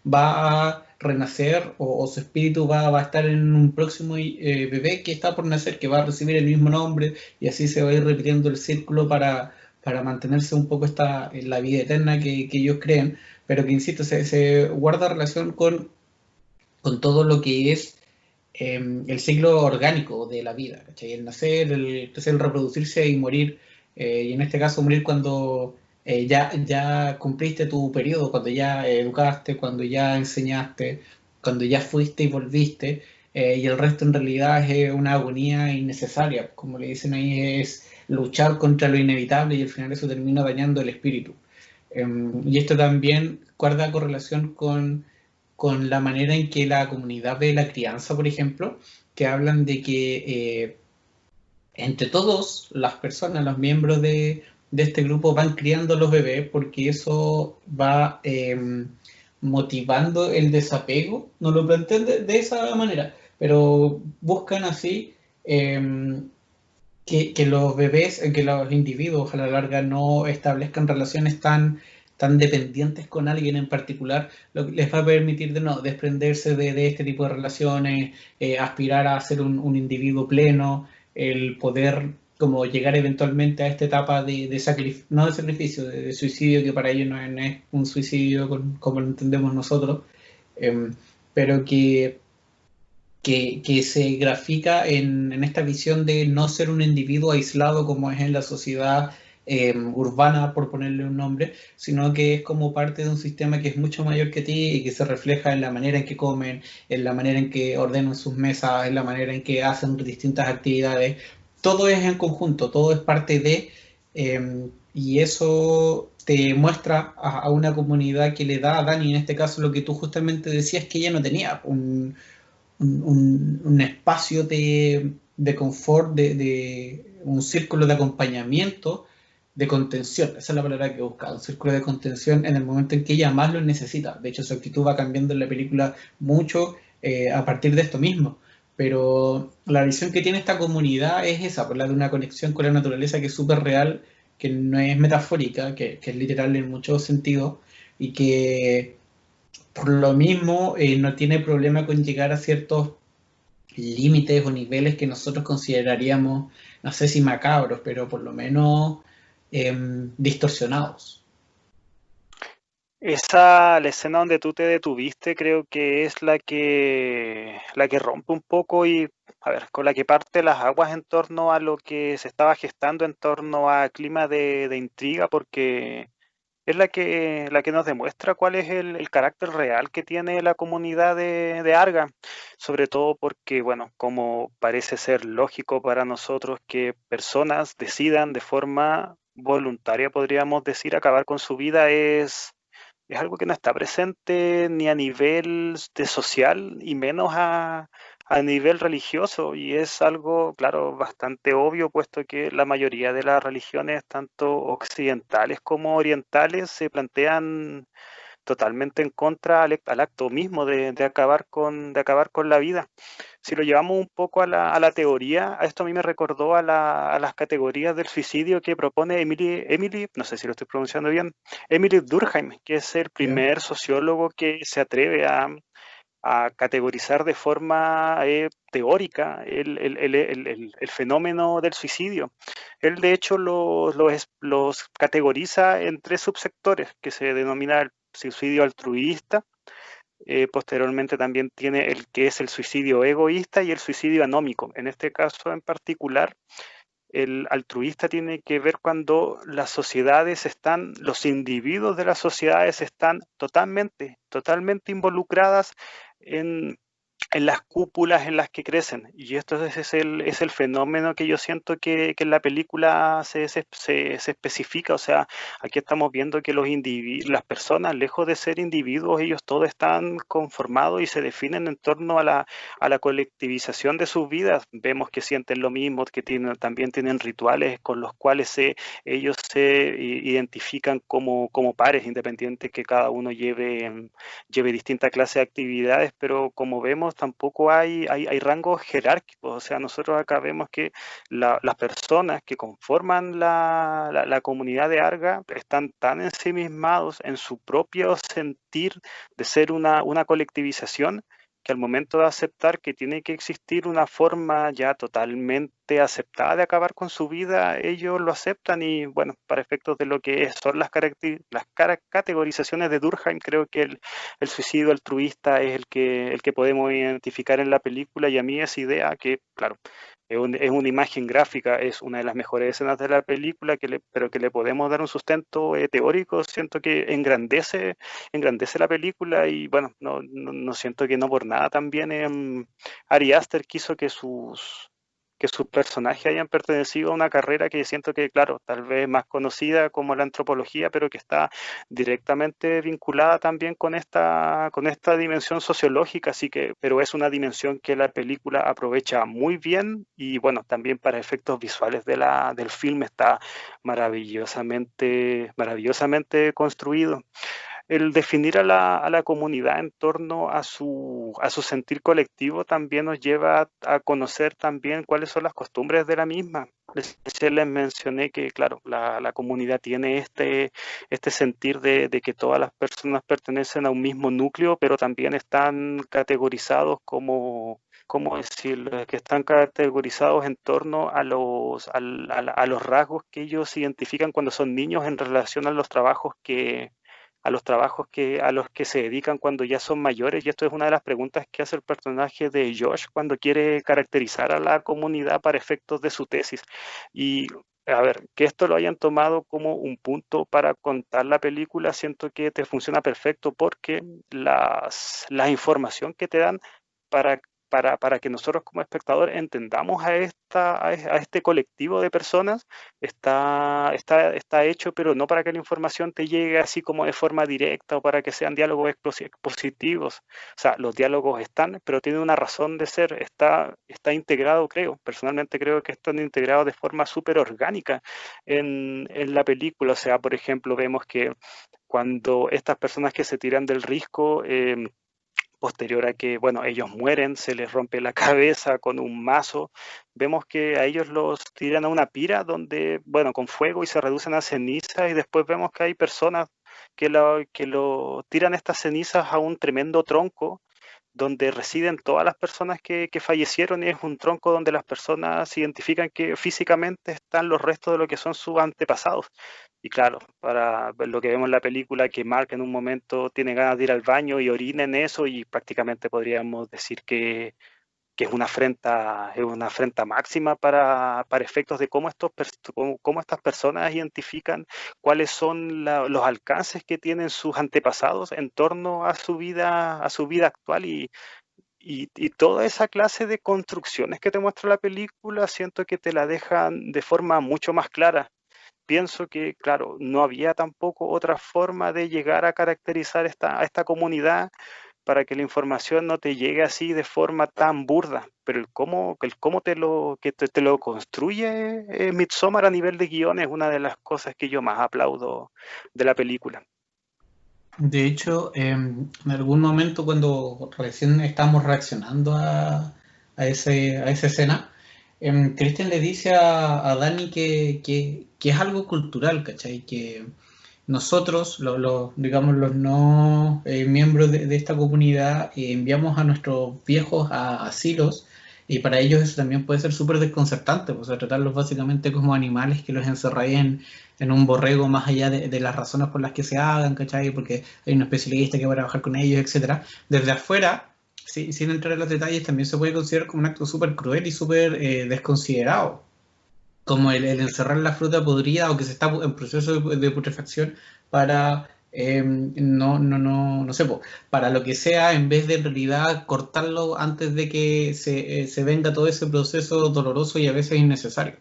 S1: va a renacer o su espíritu va a estar en un próximo bebé que está por nacer, que va a recibir el mismo nombre y así se va a ir repitiendo el círculo para mantenerse un poco en la vida eterna que ellos creen, pero que, insisto, se guarda relación con todo lo que es el ciclo orgánico de la vida, ¿cachai? El nacer, el crecer, el reproducirse y morir, y en este caso morir cuando ya cumpliste tu periodo, cuando ya educaste, cuando ya enseñaste, cuando ya fuiste y volviste, y el resto en realidad es una agonía innecesaria, como le dicen ahí, es luchar contra lo inevitable y al final eso termina dañando el espíritu. Y esto también guarda correlación con la manera en que la comunidad ve la crianza, por ejemplo, que hablan de que entre todos las personas, los miembros de este grupo van criando a los bebés porque eso va motivando el desapego, no lo plantean de esa manera, pero buscan así que los bebés, que los individuos a la larga no establezcan relaciones tan dependientes con alguien en particular, lo que les va a permitir de no desprenderse de este tipo de relaciones, aspirar a ser un individuo pleno, el poder como llegar eventualmente a esta etapa de sacrificio, no de sacrificio, de suicidio, que para ellos no es un suicidio como lo entendemos nosotros, eh, pero que se grafica en esta visión de no ser un individuo aislado como es en la sociedad urbana, por ponerle un nombre, sino que es como parte de un sistema que es mucho mayor que ti y que se refleja en la manera en que comen, en la manera en que ordenan sus mesas, en la manera en que hacen distintas actividades. Todo es en conjunto, todo es parte de, y eso te muestra a una comunidad que le da a Dani, en este caso, lo que tú justamente decías que ella no tenía, un espacio de confort, un círculo de acompañamiento, de contención. Esa es la palabra que he buscado, un círculo de contención en el momento en que ella más lo necesita. De hecho, su actitud va cambiando en la película mucho a partir de esto mismo. Pero la visión que tiene esta comunidad es esa, por la de una conexión con la naturaleza que es súper real, que no es metafórica, que es literal en muchos sentidos y que por lo mismo, no tiene problema con llegar a ciertos límites o niveles que nosotros consideraríamos, no sé si macabros, pero por lo menos distorsionados.
S2: La escena donde tú te detuviste, creo que es la que rompe un poco y, a ver, con la que parte las aguas en torno a lo que se estaba gestando en torno a clima de intriga, porque es la que nos demuestra cuál es el carácter real que tiene la comunidad de Arga, sobre todo porque, bueno, como parece ser lógico para nosotros que personas decidan de forma voluntaria, podríamos decir, acabar con su vida es algo que no está presente ni a nivel de social y menos a nivel religioso y es algo, claro, bastante obvio, puesto que la mayoría de las religiones, tanto occidentales como orientales, se plantean totalmente en contra al acto mismo de acabar con la vida. Si lo llevamos un poco a la teoría, a esto a mí me recordó a las categorías del suicidio que propone Emily, no sé si lo estoy pronunciando bien, Emily Durkheim, que es el
S1: ¿Ya?
S2: primer sociólogo que se atreve a categorizar de forma teórica el fenómeno del suicidio. Él, de hecho, los categoriza en tres subsectores, que se denomina el suicidio altruista. Posteriormente también tiene el que es el suicidio egoísta y el suicidio anómico. En este caso en particular, el altruista tiene que ver cuando las sociedades están, los individuos de las sociedades están totalmente involucradas en, en las cúpulas en las que crecen. Y esto es el fenómeno que yo siento que en la película se especifica. O sea, aquí estamos viendo que las personas, lejos de ser individuos, ellos todos están conformados y se definen en torno a la colectivización de sus vidas. Vemos que sienten lo mismo, que también tienen rituales con los cuales ellos se identifican como pares, independientes que cada uno lleve distintas clases de actividades, pero como vemos tampoco hay rangos jerárquicos. O sea, nosotros acá vemos que las personas que conforman la comunidad de Arga están tan ensimismados en su propio sentir de ser una colectivización, que al momento de aceptar que tiene que existir una forma ya totalmente aceptada de acabar con su vida, ellos lo aceptan. Y bueno, para efectos de lo que son las categorizaciones de Durkheim, creo que el suicidio altruista es el que podemos identificar en la película. Y a mí esa idea que, claro, es una imagen gráfica, es una de las mejores escenas de la película, pero que le podemos dar un sustento teórico, siento que engrandece la película. Y bueno, no siento que no por nada también Ari Aster quiso que sus personajes hayan pertenecido a una carrera que siento que, claro, tal vez más conocida como la antropología, pero que está directamente vinculada también con esta dimensión sociológica. Así que, pero es una dimensión que la película aprovecha muy bien. Y bueno, también para efectos visuales del film está maravillosamente construido. El definir a la comunidad en torno a su sentir colectivo también nos lleva a conocer también cuáles son las costumbres de la misma. Les mencioné que, claro, la comunidad tiene este sentir de que todas las personas pertenecen a un mismo núcleo, pero también están categorizados ¿cómo decirlo? Que están categorizados en torno a los rasgos que ellos identifican cuando son niños en relación a los trabajos a los que se dedican cuando ya son mayores. Y esto es una de las preguntas que hace el personaje de Josh cuando quiere caracterizar a la comunidad para efectos de su tesis. Y a ver, que esto lo hayan tomado como un punto para contar la película, siento que te funciona perfecto, porque la información que te dan para para que nosotros como espectador entendamos a este colectivo de personas, está hecho, pero no para que la información te llegue así como de forma directa o para que sean diálogos expositivos. O sea, los diálogos están, pero tienen una razón de ser. Está integrado, personalmente creo que están integrados de forma súper orgánica en la película. O sea, por ejemplo, vemos que cuando estas personas que se tiran del risco, posterior a que, bueno, ellos mueren, se les rompe la cabeza con un mazo, vemos que a ellos los tiran a una pira donde, bueno, con fuego, y se reducen a cenizas. Y después vemos que hay personas que lo tiran estas cenizas a un tremendo tronco donde residen todas las personas que fallecieron. Y es un tronco donde las personas identifican que físicamente están los restos de lo que son sus antepasados. Y claro, para ver lo que vemos en la película, que Mark en un momento tiene ganas de ir al baño y orina en eso, y prácticamente podríamos decir que es una afrenta máxima para efectos de cómo estas personas identifican cuáles son los alcances que tienen sus antepasados en torno a su vida actual. Y toda esa clase de construcciones que te muestra la película, siento que te la dejan de forma mucho más clara. Pienso que, claro, no había tampoco otra forma de llegar a caracterizar a esta comunidad para que la información no te llegue así de forma tan burda. Pero el cómo te lo construye Midsommar a nivel de guión es una de las cosas que yo más aplaudo de la película.
S1: De hecho, en algún momento cuando recién estábamos reaccionando a esa escena, Christian le dice a Dani que es algo cultural, ¿cachai? Que nosotros, digamos, los no miembros de esta comunidad, enviamos a nuestros viejos a asilos y para ellos eso también puede ser súper desconcertante, pues, o sea, tratarlos básicamente como animales que los encerráis en un borrego más allá de las razones por las que se hagan, ¿cachai? Porque hay un especialista que va a trabajar con ellos, etcétera. Desde afuera, sin entrar en los detalles, también se puede considerar como un acto súper cruel y súper desconsiderado, como el encerrar la fruta podrida o que se está en proceso de putrefacción para, no sé, para lo que sea, en vez de en realidad cortarlo antes de que se venga todo ese proceso doloroso y a veces innecesario.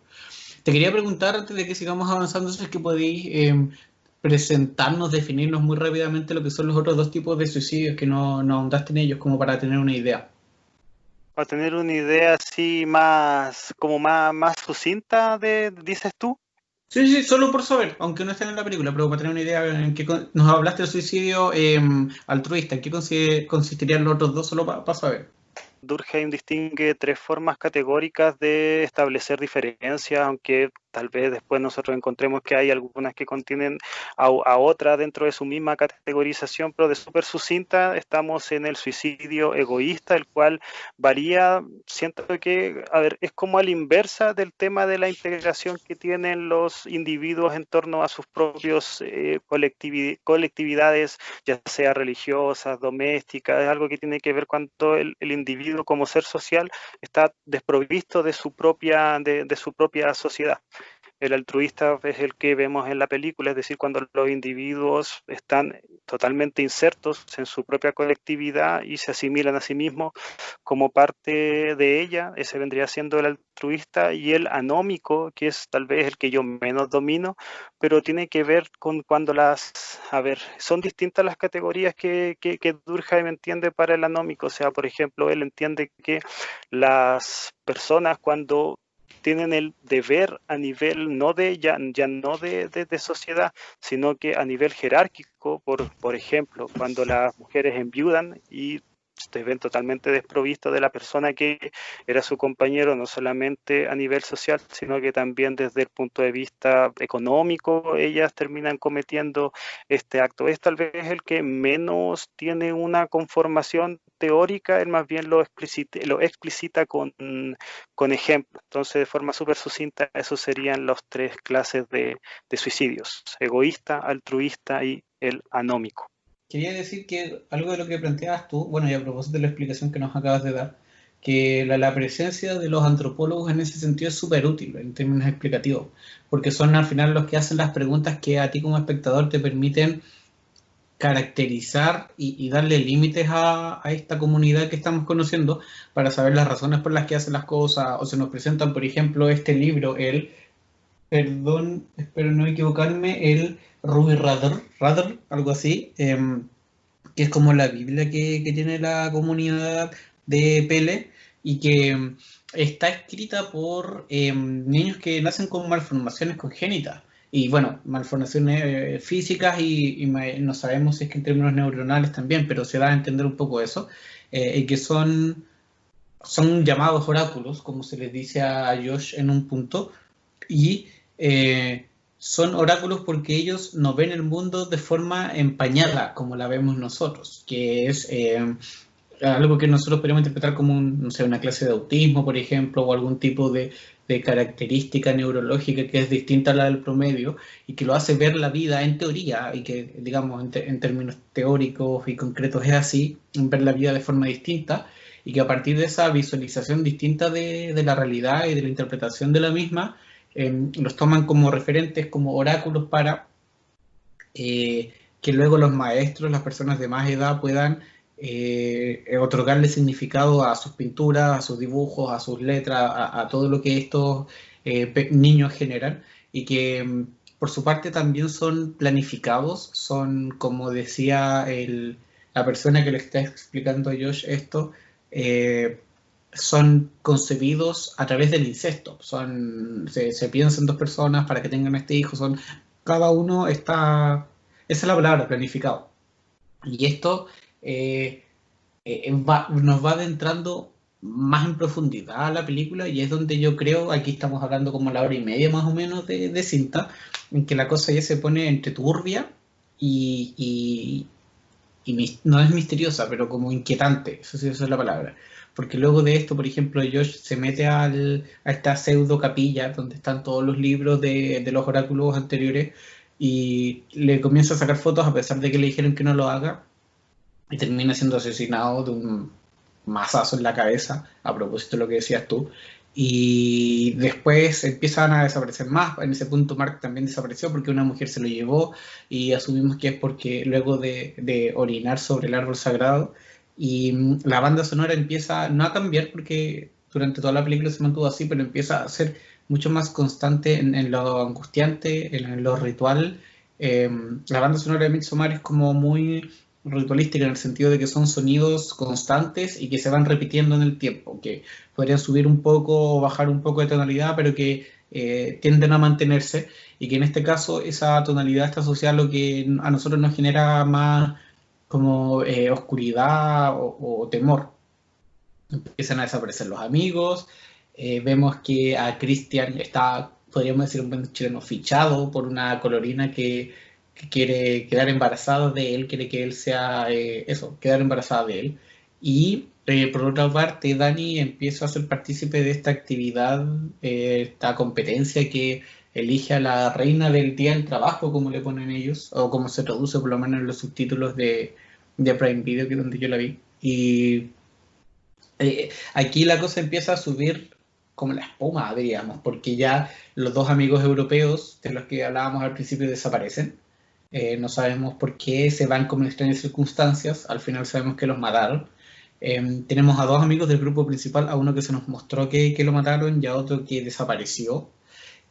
S1: Te quería preguntar, antes de que sigamos avanzando, si es que podéis presentarnos, definirnos muy rápidamente lo que son los otros dos tipos de suicidios, que no ahondaste en ellos, como para tener una idea.
S2: Para tener una idea así más, como más sucinta dices tú.
S1: Sí, sí, solo por saber, aunque no estén en la película, pero para tener una idea en qué nos hablaste del suicidio altruista, ¿en qué consistirían los otros dos? Solo para saber.
S2: Durkheim distingue tres formas categóricas de establecer diferencias, aunque tal vez después nosotros encontremos que hay algunas que contienen a otra dentro de su misma categorización, pero de súper sucinta estamos en el suicidio egoísta, el cual varía, siento que, a ver, es como a la inversa del tema de la integración que tienen los individuos en torno a sus propios colectividades, ya sea religiosas, domésticas, es algo que tiene que ver cuando el individuo como ser social está desprovisto de su propia sociedad. El altruista es el que vemos en la película, es decir, cuando los individuos están totalmente insertos en su propia colectividad y se asimilan a sí mismos como parte de ella, ese vendría siendo el altruista, y el anómico, que es tal vez el que yo menos domino, pero tiene que ver con cuando a ver, son distintas las categorías que Durkheim entiende para el anómico, o sea, por ejemplo, él entiende que las personas cuando tienen el deber a nivel no de ya no de sociedad, sino que a nivel jerárquico, por ejemplo, cuando las mujeres enviudan y se ven totalmente desprovistos de la persona que era su compañero, no solamente a nivel social, sino que también desde el punto de vista económico, ellas terminan cometiendo este acto. Es tal vez el que menos tiene una conformación teórica, él más bien lo explicita con ejemplos. Entonces, de forma súper sucinta, esos serían los tres clases de suicidios: egoísta, altruista y el anómico.
S1: Quería decir que algo de lo que planteabas tú, bueno, y a propósito de la explicación que nos acabas de dar, que la presencia de los antropólogos en ese sentido es súper útil en términos explicativos, porque son al final los que hacen las preguntas que a ti como espectador te permiten caracterizar y darle límites a esta comunidad que estamos conociendo para saber las razones por las que hacen las cosas, o se nos presentan, por ejemplo, este libro, perdón, espero no equivocarme, el Ruby Radar, algo así, que es como la Biblia que tiene la comunidad de Pele y que está escrita por niños que nacen con malformaciones congénitas. Y bueno, malformaciones físicas no sabemos si es que en términos neuronales también, pero se da a entender un poco eso, y que son llamados oráculos, como se les dice a Josh en un punto, y son oráculos porque ellos no ven el mundo de forma empañada como la vemos nosotros, que es algo que nosotros podríamos interpretar como no sé, una clase de autismo, por ejemplo, o algún tipo de característica neurológica que es distinta a la del promedio y que lo hace ver la vida en teoría y que, digamos, en términos teóricos y concretos es así, ver la vida de forma distinta y que a partir de esa visualización distinta de la realidad y de la interpretación de la misma, los toman como referentes, como oráculos para que luego los maestros, las personas de más edad puedan otorgarle significado a sus pinturas, a sus dibujos, a sus letras, a todo lo que estos niños generan y que por su parte también son planificados, son como decía la persona que le está explicando a Josh esto, eh, son concebidos a través del incesto, se piensan dos personas para que tengan este hijo, cada uno está, esa es la palabra, planificado. Y esto eh, nos va adentrando más en profundidad a la película y es donde yo creo, aquí estamos hablando como la hora y media más o menos de cinta, en que la cosa ya se pone entre turbia y, no es misteriosa, pero como inquietante, eso sí, esa es la palabra. Porque luego de esto, por ejemplo, Josh se mete a esta pseudo capilla donde están todos los libros de los oráculos anteriores y le comienza a sacar fotos a pesar de que le dijeron que no lo haga y termina siendo asesinado de un mazazo en la cabeza, a propósito de lo que decías tú. Y después empiezan a desaparecer más. En ese punto Mark también desapareció porque una mujer se lo llevó y asumimos que es porque luego de orinar sobre el árbol sagrado. Y la banda sonora empieza no a cambiar porque durante toda la película se mantuvo así, pero empieza a ser mucho más constante en lo angustiante, en lo ritual. La banda sonora de Midsommar es como muy ritualística en el sentido de que son sonidos constantes y que se van repitiendo en el tiempo, que podrían subir un poco o bajar un poco de tonalidad, pero que tienden a mantenerse y que en este caso esa tonalidad está asociada a lo que a nosotros nos genera más como oscuridad o temor. Empiezan a desaparecer los amigos, vemos que a Christian está, podríamos decir, un buen chileno fichado por una colorina que quiere quedar embarazada de él, quiere que él sea eso, quedar embarazada de él. Y por otra parte, Dani empieza a ser partícipe de esta actividad, esta competencia que elige a la reina del día del trabajo, como le ponen ellos, o como se traduce por lo menos en los subtítulos de Prime Video, que es donde yo la vi. Y aquí la cosa empieza a subir como la espuma, diríamos, porque ya los dos amigos europeos de los que hablábamos al principio desaparecen. No sabemos por qué, se van como en extrañas circunstancias, al final sabemos que los mataron. Tenemos a dos amigos del grupo principal, a uno que se nos mostró que lo mataron y a otro que desapareció.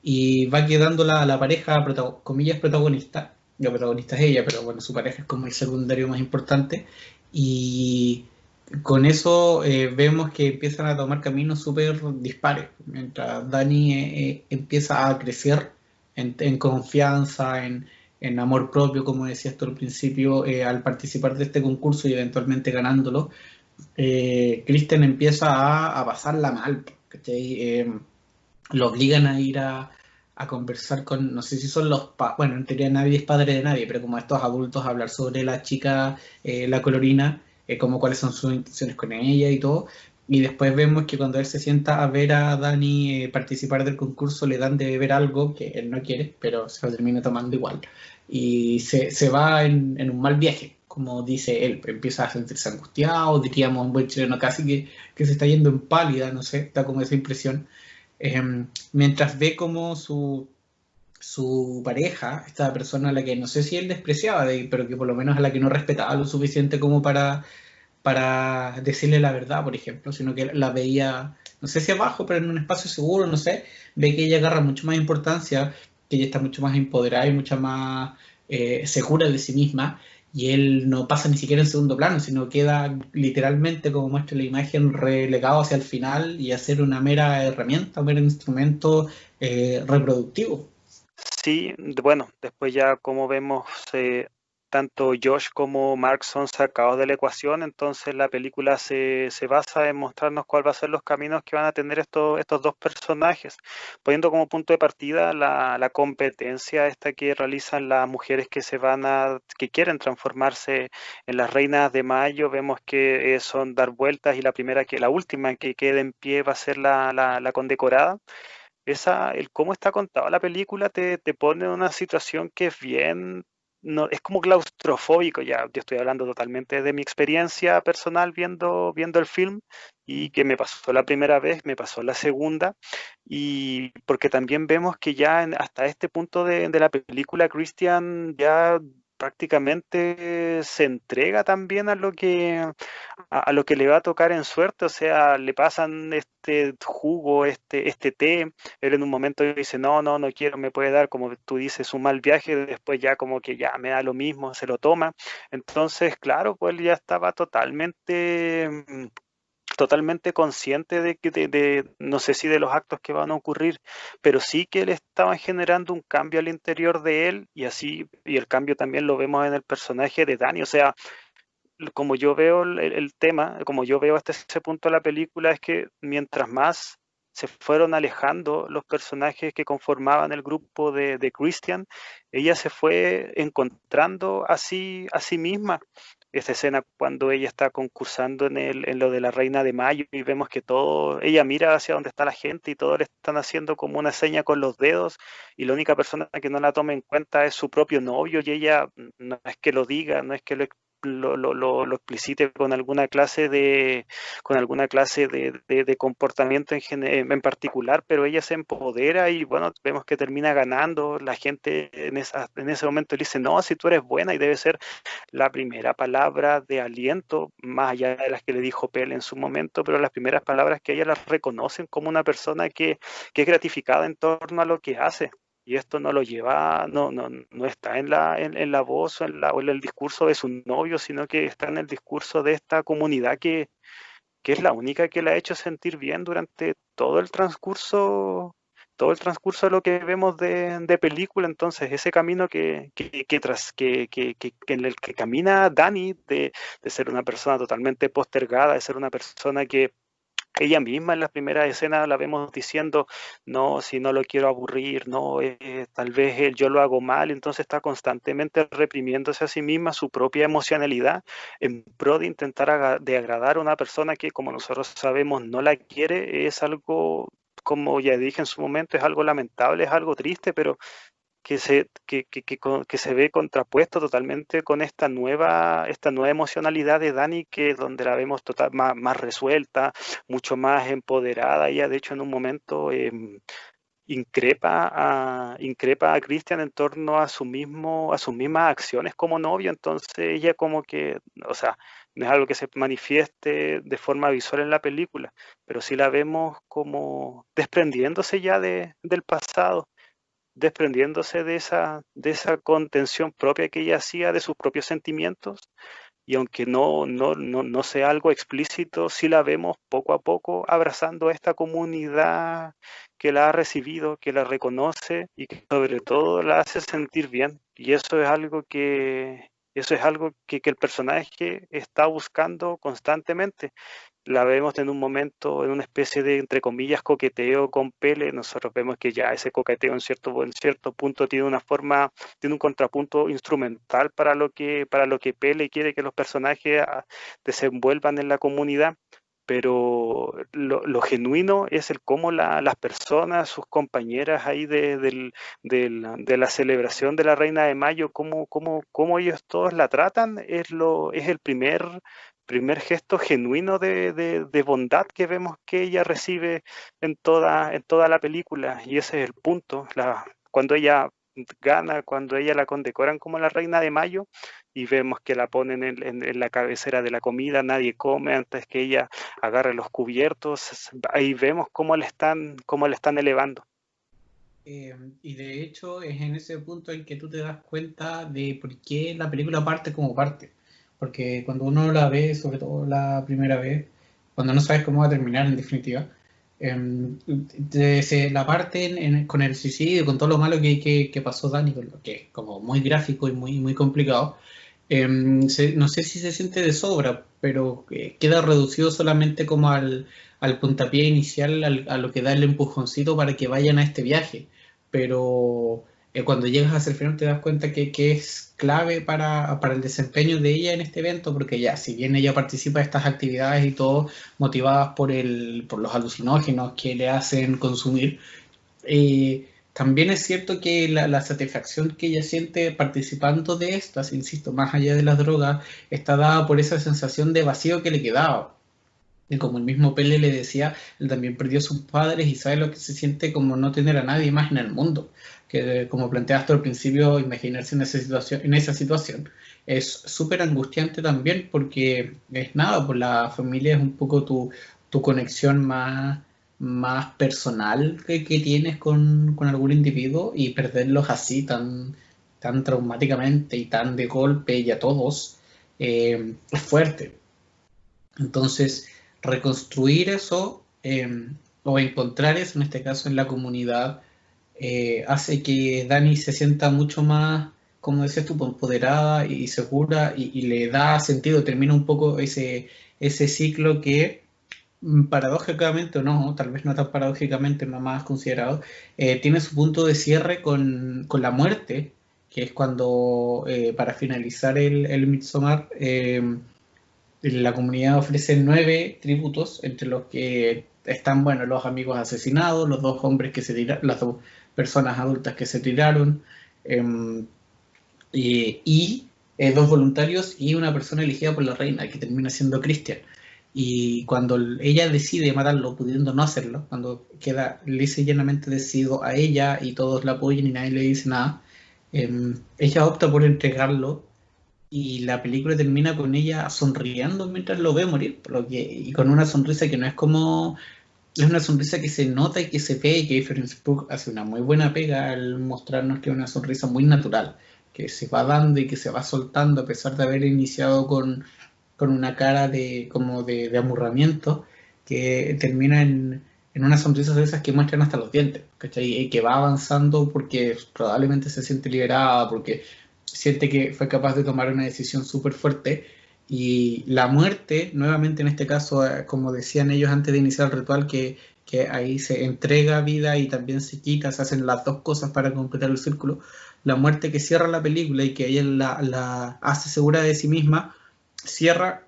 S1: Y va quedando la pareja, comillas, protagonista. La protagonista es ella, pero bueno, su pareja es como el secundario más importante. Y con eso vemos que empiezan a tomar caminos súper dispares, mientras Dani empieza a crecer en confianza, en amor propio, como decías tú al principio, al participar de este concurso y eventualmente ganándolo. Kristen empieza a pasarla mal, ¿cachai? Lo obligan a ir a conversar con, no sé si son bueno, en teoría nadie es padre de nadie, pero como estos adultos a hablar sobre la chica, la colorina, como cuáles son sus intenciones con ella y todo. Y después vemos que cuando él se sienta a ver a Dani participar del concurso, le dan de beber algo que él no quiere, pero se lo termina tomando igual. Y se va en un mal viaje, como dice él. Empieza a sentirse angustiado, diríamos un buen chileno casi que se está yendo en pálida, no sé, da como esa impresión. Mientras ve como su pareja, esta persona a la que no sé si él despreciaba, pero que por lo menos a la que no respetaba lo suficiente como para decirle la verdad, por ejemplo, sino que la veía, no sé si abajo, pero en un espacio seguro, no sé, ve que ella agarra mucho más importancia, que ella está mucho más empoderada y mucho más segura de sí misma, y él no pasa ni siquiera en segundo plano, sino queda literalmente, como muestra la imagen, relegado hacia el final y a ser una mera herramienta, un mero instrumento reproductivo.
S2: Sí, bueno, después ya como vemos, tanto Josh como Mark son sacados de la ecuación, entonces la película se basa en mostrarnos cuál va a ser los caminos que van a tener estos dos personajes, poniendo como punto de partida la competencia esta que realizan las mujeres que quieren transformarse en las reinas de Mayo. Vemos que son dar vueltas y la última que quede en pie va a ser la condecorada. El cómo está contada la película te pone en una situación que es bien, no, es como claustrofóbico ya. Yo estoy hablando totalmente de mi experiencia personal viendo el film y que me pasó la primera vez, me pasó la segunda, y porque también vemos que ya hasta este punto de la película Christian ya prácticamente se entrega también a lo que le va a tocar en suerte, o sea, le pasan este jugo, este té. Él en un momento dice, no, no, no quiero, me puede dar, como tú dices, un mal viaje, después ya como que ya me da lo mismo, se lo toma. Entonces, claro, pues él ya estaba totalmente totalmente consciente no sé si de los actos que van a ocurrir, pero sí que le estaban generando un cambio al interior de él y así, y el cambio también lo vemos en el personaje de Dani. O sea, como yo veo el tema, como yo veo hasta ese punto de la película, es que mientras más se fueron alejando los personajes que conformaban el grupo de Christian, ella se fue encontrando a sí misma. Esta escena cuando ella está concursando en lo de la Reina de Mayo y vemos que todo, ella mira hacia donde está la gente y todos le están haciendo como una seña con los dedos y la única persona que no la toma en cuenta es su propio novio y ella no es que lo diga, no es que lo explicite con alguna clase de comportamiento en particular, pero ella se empodera y bueno, vemos que termina ganando. La gente en ese momento le dice, no, si tú eres buena y debe ser la primera palabra de aliento, más allá de las que le dijo Pele en su momento, pero las primeras palabras que ella las reconocen como una persona que es gratificada en torno a lo que hace. Y esto no lo lleva, no está en la voz o en el discurso de su novio, sino que está en el discurso de esta comunidad que es la única que la ha hecho sentir bien durante todo el transcurso de lo que vemos de película. Entonces, ese camino en el que camina Dani, de ser una persona totalmente postergada, de ser una persona que ella misma en la primera escena la vemos diciendo, no, si no lo quiero aburrir, no, tal vez yo lo hago mal, entonces está constantemente reprimiéndose a sí misma su propia emocionalidad en pro de intentar de agradar a una persona que, como nosotros sabemos, no la quiere. Es algo, como ya dije en su momento, es algo lamentable, es algo triste, pero que se ve contrapuesto totalmente con esta nueva emocionalidad de Dani, que es donde la vemos más resuelta, mucho más empoderada. Ella, de hecho, en un momento increpa a Christian en torno a sus mismas acciones como novio. Entonces ella como que, o sea, no es algo que se manifieste de forma visual en la película, pero sí la vemos como desprendiéndose ya del pasado, desprendiéndose de esa contención propia que ella hacía de sus propios sentimientos, y aunque no sea algo explícito, sí la vemos poco a poco abrazando a esta comunidad que la ha recibido, que la reconoce y que sobre todo la hace sentir bien. Y eso es algo que el personaje está buscando constantemente. La vemos en un momento, en una especie de, entre comillas, coqueteo con Pele. Nosotros vemos que ya ese coqueteo en cierto punto tiene una forma, tiene un contrapunto instrumental para lo que Pele quiere que los personajes desenvuelvan en la comunidad. Pero lo genuino es el cómo las personas, sus compañeras ahí de la celebración de la Reina de Mayo, cómo ellos todos la tratan, es el primer gesto genuino de bondad que vemos que ella recibe en toda la película. Y ese es el punto. Cuando ella gana, cuando ella la condecoran como la Reina de Mayo y vemos que la ponen en la cabecera de la comida, nadie come antes que ella agarre los cubiertos, ahí vemos cómo le están elevando.
S1: Y de hecho es en ese punto en que tú te das cuenta de por qué la película parte como parte. Porque cuando uno la ve, sobre todo la primera vez, cuando no sabes cómo va a terminar en definitiva, se la parten con el suicidio, con todo lo malo que pasó Dani, con lo que es como muy gráfico y muy complicado. No sé si se siente de sobra, pero queda reducido solamente como al puntapié inicial, a lo que da el empujoncito para que vayan a este viaje. Pero cuando llegas hacia el final te das cuenta que es clave para el desempeño de ella en este evento, porque ya, si bien ella participa de estas actividades y todo, motivadas por los alucinógenos que le hacen consumir, también es cierto que la satisfacción que ella siente participando de estas, insisto, más allá de las drogas, está dada por esa sensación de vacío que le quedaba. Y como el mismo Pele le decía, él también perdió a sus padres y sabe lo que se siente como no tener a nadie más en el mundo. Que como planteaste al principio, imaginarse en esa situación es súper angustiante también porque es nada, pues la familia es un poco tu conexión más personal que tienes con algún individuo y perderlos así tan traumáticamente y tan de golpe y a todos es fuerte. Entonces, reconstruir eso o encontrar eso, en este caso en la comunidad, hace que Dani se sienta mucho más, como decías tú, empoderada y segura y le da sentido, termina un poco ese ciclo que paradójicamente o no, tal vez no tan paradójicamente, no más considerado, tiene su punto de cierre con la muerte, que es cuando, para finalizar el Midsommar, la comunidad ofrece 9 tributos, entre los que están, bueno, los amigos asesinados, los dos hombres que se tiraron, las dos personas adultas que se tiraron, eh, y dos voluntarios y una persona elegida por la reina, que termina siendo Christian. Y cuando ella decide matarlo, pudiendo no hacerlo, cuando queda lisa y llanamente decidido a ella y todos la apoyan y nadie le dice nada, ella opta por entregarlo y la película termina con ella sonriendo mientras lo ve morir, y con una sonrisa que no es como, es una sonrisa que se nota y que se ve, y que Florence Pugh hace una muy buena pega al mostrarnos que es una sonrisa muy natural, que se va dando y que se va soltando a pesar de haber iniciado con una cara de amurramiento, que termina en una sonrisa de esas que muestran hasta los dientes, ¿cachai? Y que va avanzando porque probablemente se siente liberada, porque siente que fue capaz de tomar una decisión súper fuerte. Y la muerte, nuevamente en este caso, como decían ellos antes de iniciar el ritual, que ahí se entrega vida y también se quita, se hacen las dos cosas para completar el círculo. La muerte que cierra la película y que ella la hace segura de sí misma, cierra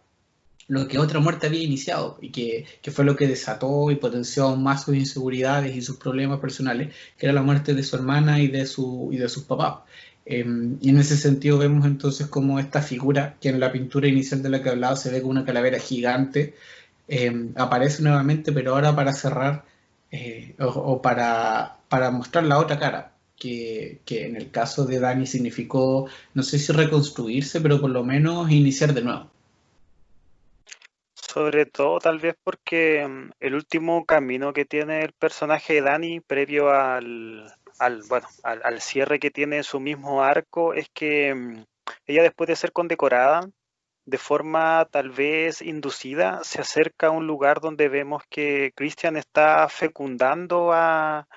S1: lo que otra muerte había iniciado y que fue lo que desató y potenció aún más sus inseguridades y sus problemas personales, que era la muerte de su hermana y de sus papás. Y en ese sentido vemos entonces como esta figura, que en la pintura inicial de la que hablaba se ve como una calavera gigante, aparece nuevamente, pero ahora para cerrar, o para mostrar la otra cara, que en el caso de Dani significó, no sé si reconstruirse, pero por lo menos iniciar de nuevo.
S2: Sobre todo tal vez porque el último camino que tiene el personaje de Dani previo al cierre que tiene su mismo arco es que ella, después de ser condecorada de forma tal vez inducida, se acerca a un lugar donde vemos que Christian está fecundando a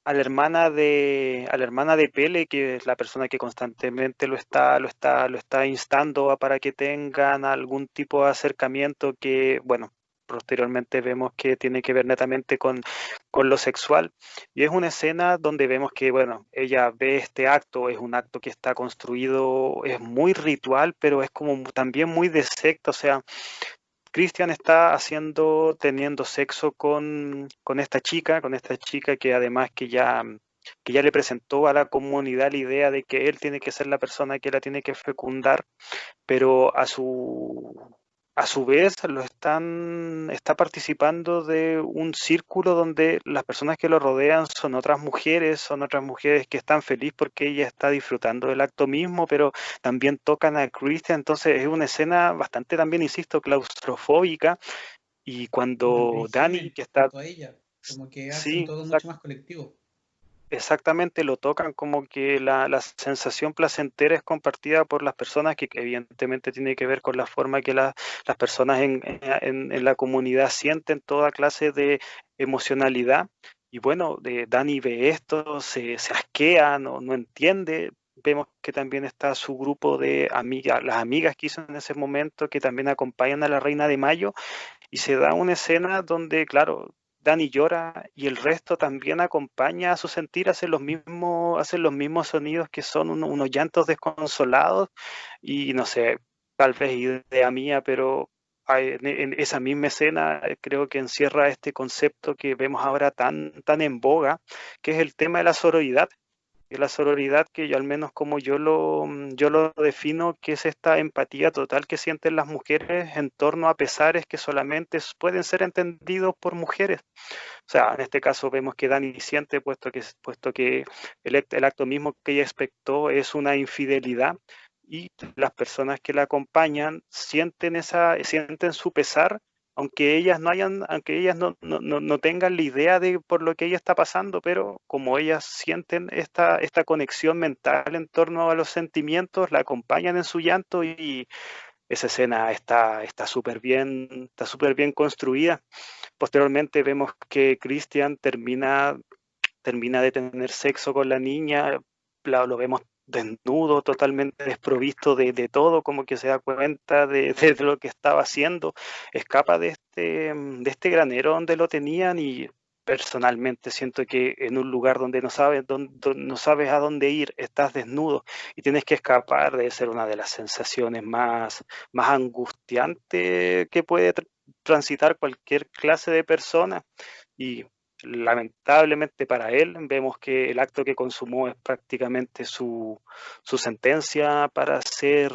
S2: la hermana de Pele, que es la persona que constantemente lo está instando para que tengan algún tipo de acercamiento que, bueno, posteriormente vemos que tiene que ver netamente con lo sexual. Y es una escena donde vemos que, bueno, ella ve este acto, es un acto que está construido, es muy ritual, pero es como también muy de secta, o sea, Christian está teniendo sexo con esta chica que además que ya le presentó a la comunidad la idea de que él tiene que ser la persona que la tiene que fecundar, pero a su vez está participando de un círculo donde las personas que lo rodean son otras mujeres que están felices porque ella está disfrutando del acto mismo, pero también tocan a Christian, entonces es una escena bastante también, insisto, claustrofóbica, y
S1: Lo
S2: cuando Dani,
S1: imprimen
S2: que está,
S1: junto a ella, como que hacen
S2: sí,
S1: todo mucho más colectivo.
S2: exactamente, lo tocan, como que la sensación placentera es compartida por las personas, que evidentemente tiene que ver con la forma que las personas en la comunidad sienten toda clase de emocionalidad. Y bueno, Dani ve esto, se asquea, no entiende. Vemos que también está su grupo de amigas, las amigas que hizo en ese momento, que también acompañan a la Reina de Mayo, y se da una escena donde, claro, Dani llora y el resto también acompaña a su sentir, hacen los mismos sonidos, que son unos llantos desconsolados. Y no sé, tal vez idea mía, pero en esa misma escena creo que encierra este concepto que vemos ahora tan, tan en boga, que es el tema de la sororidad. Y la sororidad, que yo, al menos como yo lo defino, que es esta empatía total que sienten las mujeres en torno a pesares que solamente pueden ser entendidos por mujeres. O sea, en este caso vemos que Dani siente, puesto que el acto mismo que ella expectó es una infidelidad, y las personas que la acompañan sienten su pesar, aunque ellas no tengan la idea de por lo que ella está pasando, pero como ellas sienten esta conexión mental en torno a los sentimientos, la acompañan en su llanto, esa escena está súper bien construida. Posteriormente vemos que Christian termina de tener sexo con la niña, lo vemos desnudo, totalmente desprovisto de todo, como que se da cuenta de lo que estaba haciendo, escapa de este granero donde lo tenían y personalmente siento que en un lugar donde no sabes a dónde ir, estás desnudo y tienes que escapar, debe ser una de las sensaciones más angustiantes que puede transitar cualquier clase de persona. Y lamentablemente para él, vemos que el acto que consumó es prácticamente su sentencia para ser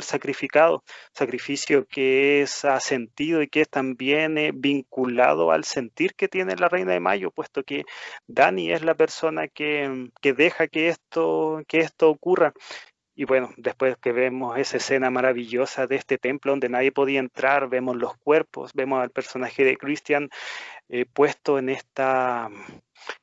S2: sacrificado, sacrificio que es sentido y que es también vinculado al sentir que tiene la Reina de Mayo, puesto que Dani es la persona que deja que esto ocurra. Y bueno, después que vemos esa escena maravillosa de este templo donde nadie podía entrar, vemos los cuerpos, vemos al personaje de Christian puesto en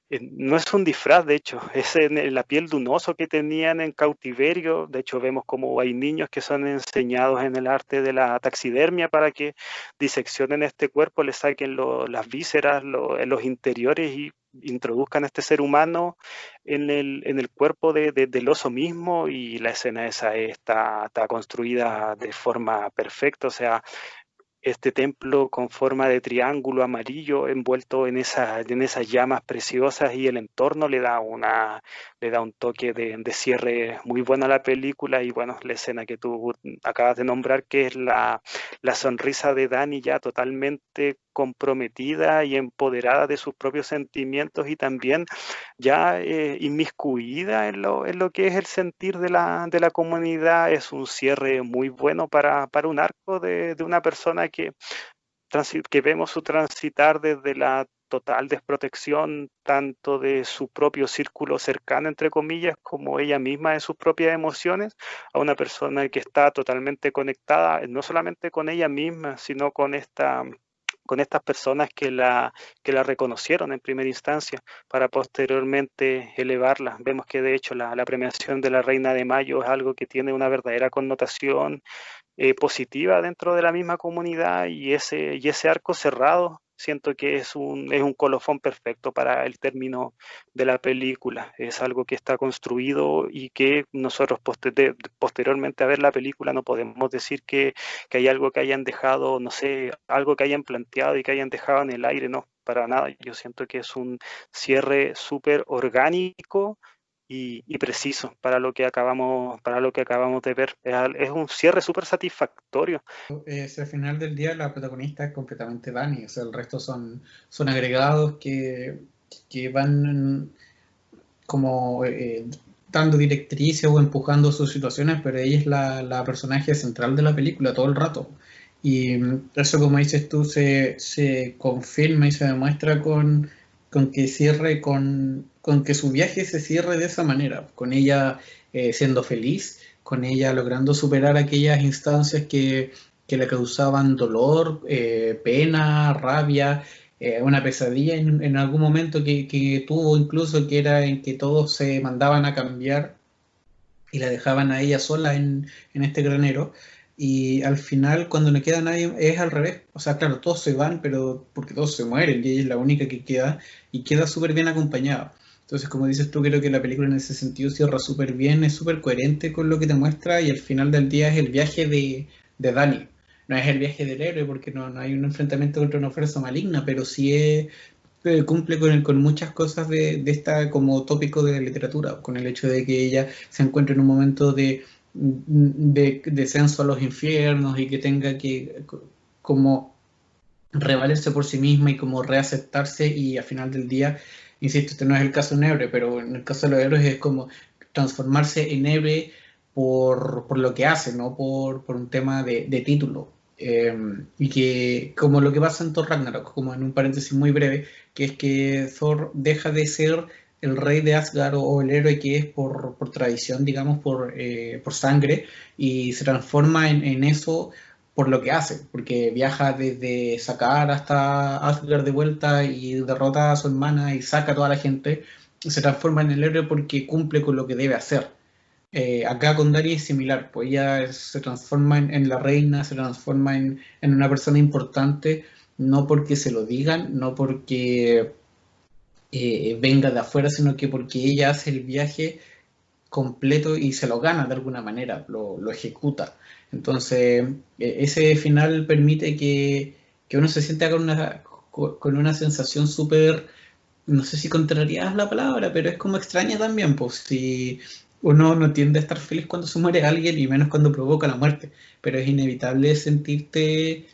S2: no es un disfraz, de hecho, es en la piel de un oso que tenían en cautiverio. De hecho, vemos como hay niños que son enseñados en el arte de la taxidermia para que diseccionen este cuerpo, le saquen las vísceras, los interiores y introduzcan a este ser humano en el cuerpo del oso mismo. Y la escena esa está construida de forma perfecta, o sea, este templo con forma de triángulo amarillo envuelto en esas llamas preciosas y el entorno le da un toque de cierre muy bueno a la película. Y bueno, la escena que tú acabas de nombrar, que es la sonrisa de Dani ya totalmente comprometida y empoderada de sus propios sentimientos y también ya inmiscuida en lo que es el sentir de la comunidad, es un cierre muy bueno para un arco de una persona que vemos su transitar desde la total desprotección tanto de su propio círculo cercano, entre comillas, como ella misma de sus propias emociones, a una persona que está totalmente conectada, no solamente con ella misma, sino con estas personas que la reconocieron en primera instancia para posteriormente elevarla. Vemos que de hecho la premiación de la Reina de Mayo es algo que tiene una verdadera connotación positiva dentro de la misma comunidad y ese arco cerrado siento que es un colofón perfecto para el término de la película. Es algo que está construido y que nosotros posteriormente a ver la película no podemos decir que hay algo que hayan dejado, no sé, algo que hayan planteado y que hayan dejado en el aire, no, para nada. Yo siento que es un cierre súper orgánico y preciso para lo que acabamos de ver. Es un cierre súper satisfactorio.
S1: Al final del día la protagonista es completamente Dani, o sea, el resto son agregados que van como dando directrices o empujando sus situaciones, pero ella es la personaje central de la película todo el rato. Y eso, como dices tú, se confirma y se demuestra con que cierre, con que su viaje se cierre de esa manera, con ella siendo feliz, con ella logrando superar aquellas instancias que le causaban dolor, pena, rabia, una pesadilla en algún momento que tuvo incluso, que era en que todos se mandaban a cambiar y la dejaban a ella sola en este granero. Y al final, cuando no queda nadie, es al revés. O sea, claro, todos se van, pero porque todos se mueren y ella es la única que queda y queda súper bien acompañada. Entonces, como dices tú, creo que la película en ese sentido cierra súper bien, es súper coherente con lo que te muestra y al final del día es el viaje de Dani. No es el viaje del héroe porque no hay un enfrentamiento contra una fuerza maligna, pero sí cumple con muchas cosas de esta como tópico de la literatura, con el hecho de que ella se encuentra en un momento de descenso a los infiernos y que tenga que como revalerse por sí misma y como reaceptarse y al final del día, insisto, este no es el caso de un héroe, pero en el caso de los héroes es como transformarse en héroe por lo que hace, no por un tema de título. Y que como lo que pasa en Thor Ragnarok, como en un paréntesis muy breve, que es que Thor deja de ser el rey de Asgard o el héroe que es por tradición, digamos, por sangre, y se transforma en eso por lo que hace, porque viaja desde sacar hasta Asgard de vuelta y derrota a su hermana y saca a toda la gente, se transforma en el héroe porque cumple con lo que debe hacer. Acá con Dani es similar, pues ella se transforma en la reina, se transforma en una persona importante, no porque se lo digan, no porque venga de afuera, sino que porque ella hace el viaje completo y se lo gana de alguna manera, lo ejecuta. Entonces, ese final permite que uno se sienta con una sensación súper, no sé si contraria es la palabra, pero es como extraña también, pues si uno no tiende a estar feliz cuando se muere alguien y menos cuando provoca la muerte, pero es inevitable sentirte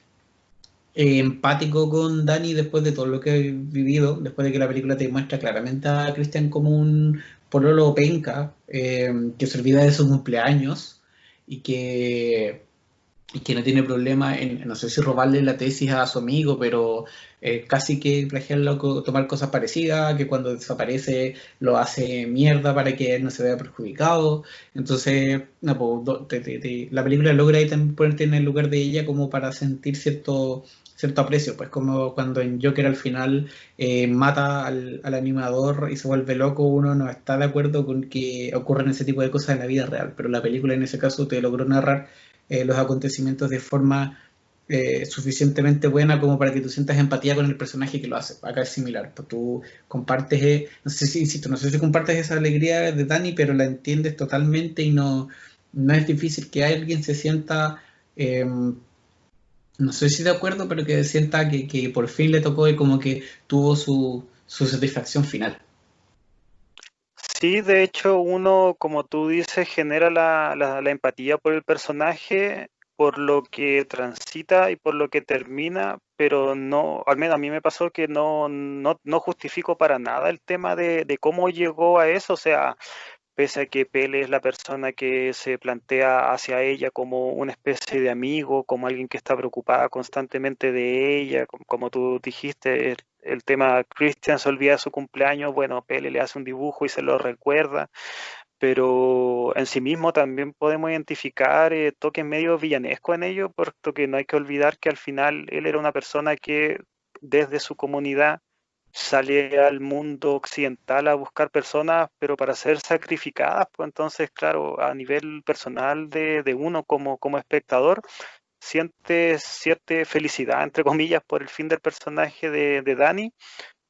S1: empático con Dani después de todo lo que he vivido, después de que la película te muestra claramente a Christian como un pololo penca, que se olvida de su cumpleaños y que, y que no tiene problema en, no sé si robarle la tesis a su amigo, pero casi que plagiarlo, tomar cosas parecidas, que cuando desaparece lo hace mierda para que él no se vea perjudicado. Entonces, no, pues, la película logra ahí también ponerte en el lugar de ella como para sentir cierto aprecio, pues como cuando en Joker al final mata al animador y se vuelve loco, uno no está de acuerdo con que ocurran ese tipo de cosas en la vida real, pero la película en ese caso te logró narrar los acontecimientos de forma suficientemente buena como para que tú sientas empatía con el personaje que lo hace. Acá es similar, pues tú compartes, no sé si, insisto, no sé si compartes esa alegría de Dani, pero la entiendes totalmente y no es difícil que alguien se sienta, no sé si de acuerdo, pero que sienta que por fin le tocó y como que tuvo su satisfacción final.
S2: Sí, de hecho, uno, como tú dices, genera la empatía por el personaje, por lo que transita y por lo que termina, pero no, al menos a mí me pasó que no justifico para nada el tema de cómo llegó a eso. O sea, pese a que Pele es la persona que se plantea hacia ella como una especie de amigo, como alguien que está preocupada constantemente de ella, como tú dijiste, el tema Christian se olvida de su cumpleaños, bueno, Pele le hace un dibujo y se lo recuerda, pero en sí mismo también podemos identificar toques medio villanescos en ello, porque no hay que olvidar que al final él era una persona que desde su comunidad sale al mundo occidental a buscar personas, pero para ser sacrificadas, pues entonces, claro, a nivel personal de uno como espectador, siente felicidad, entre comillas, por el fin del personaje de Dani,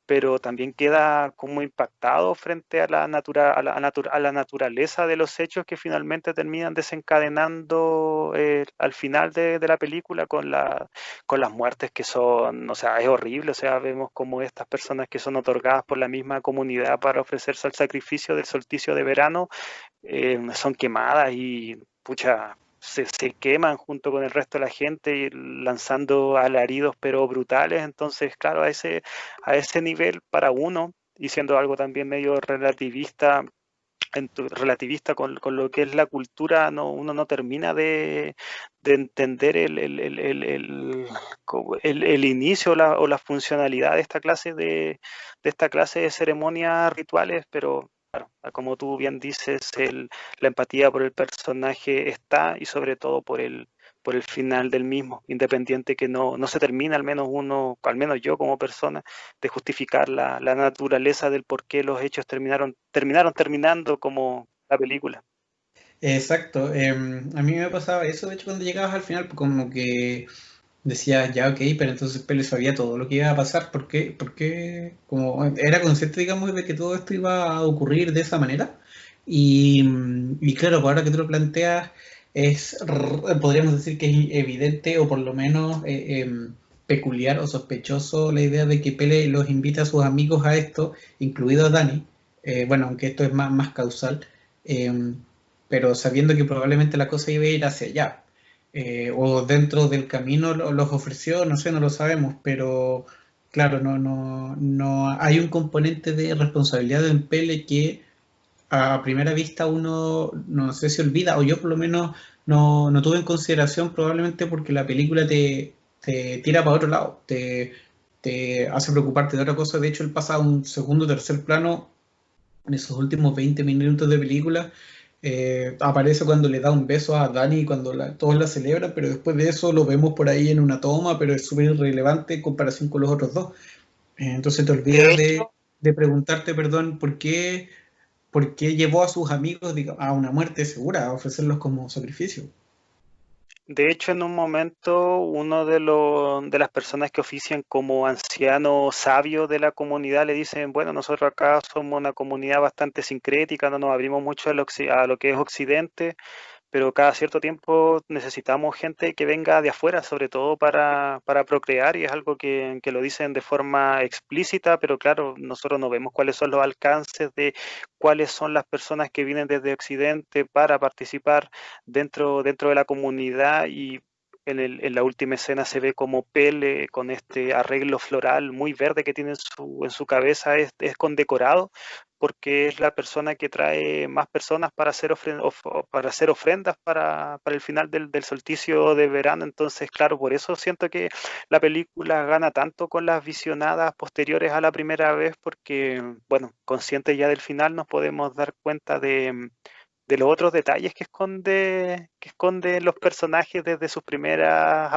S2: pero también queda como impactado frente a a la naturaleza de los hechos que finalmente terminan desencadenando al final de la película con las muertes que son, o sea, es horrible, o sea, vemos como estas personas que son otorgadas por la misma comunidad para ofrecerse al sacrificio del solsticio de verano, son quemadas y pucha, se queman junto con el resto de la gente y lanzando alaridos pero brutales. Entonces, claro, a ese nivel para uno, y siendo algo también medio relativista, relativista con lo que es la cultura, no, uno no termina de entender el inicio o la funcionalidad de esta de esta clase de ceremonias rituales, pero claro, como tú bien dices, la empatía por el personaje está y sobre todo por el final del mismo, independiente que no se termina, al menos uno, al menos yo como persona, de justificar la naturaleza del por qué los hechos terminaron terminando como la película.
S1: Exacto, a mí me pasaba eso, de hecho, cuando llegabas al final, pues como que decías, ya, ok, pero entonces Pele sabía todo lo que iba a pasar, ¿por qué? Como era consciente, digamos, de que todo esto iba a ocurrir de esa manera. Y claro, pues ahora que tú lo planteas, podríamos decir que es evidente, o por lo menos peculiar o sospechoso, la idea de que Pele los invita a sus amigos a esto, incluido a Dani, bueno, aunque esto es más causal, em, pero sabiendo que probablemente la cosa iba a ir hacia allá o dentro del camino los ofreció, no sé, no lo sabemos, pero claro, no hay un componente de responsabilidad en Pele que a primera vista uno no sé si olvida, o yo por lo menos no tuve en consideración probablemente porque la película te tira para otro lado, te hace preocuparte de otra cosa. De hecho, él pasa a un segundo o tercer plano en esos últimos 20 minutos de película. Aparece cuando le da un beso a Dani y cuando todos la celebran, pero después de eso lo vemos por ahí en una toma, pero es súper irrelevante en comparación con los otros dos. Entonces te
S2: De
S1: olvidas
S2: hecho,
S1: de preguntarte, perdón, por qué llevó a sus amigos a una muerte segura, a ofrecerlos como sacrificio.
S2: De hecho, en un momento, uno de las personas que ofician como anciano sabio de la comunidad le dicen, bueno, nosotros acá somos una comunidad bastante sincrética, no nos abrimos mucho a lo que es Occidente, pero cada cierto tiempo necesitamos gente que venga de afuera, sobre todo para procrear, y es algo que lo dicen de forma explícita, pero claro, nosotros no vemos cuáles son los alcances de cuáles son las personas que vienen desde Occidente para participar dentro de la comunidad. Y en la última escena se ve como Pele con este arreglo floral muy verde que tiene en su cabeza es condecorado porque es la persona que trae más personas para para hacer ofrendas para el final del solsticio de verano. Entonces, claro, por eso siento que la película gana tanto con las visionadas posteriores a la primera vez, porque, bueno, conscientes ya del final nos podemos dar cuenta de los otros detalles que esconde los personajes desde sus primeras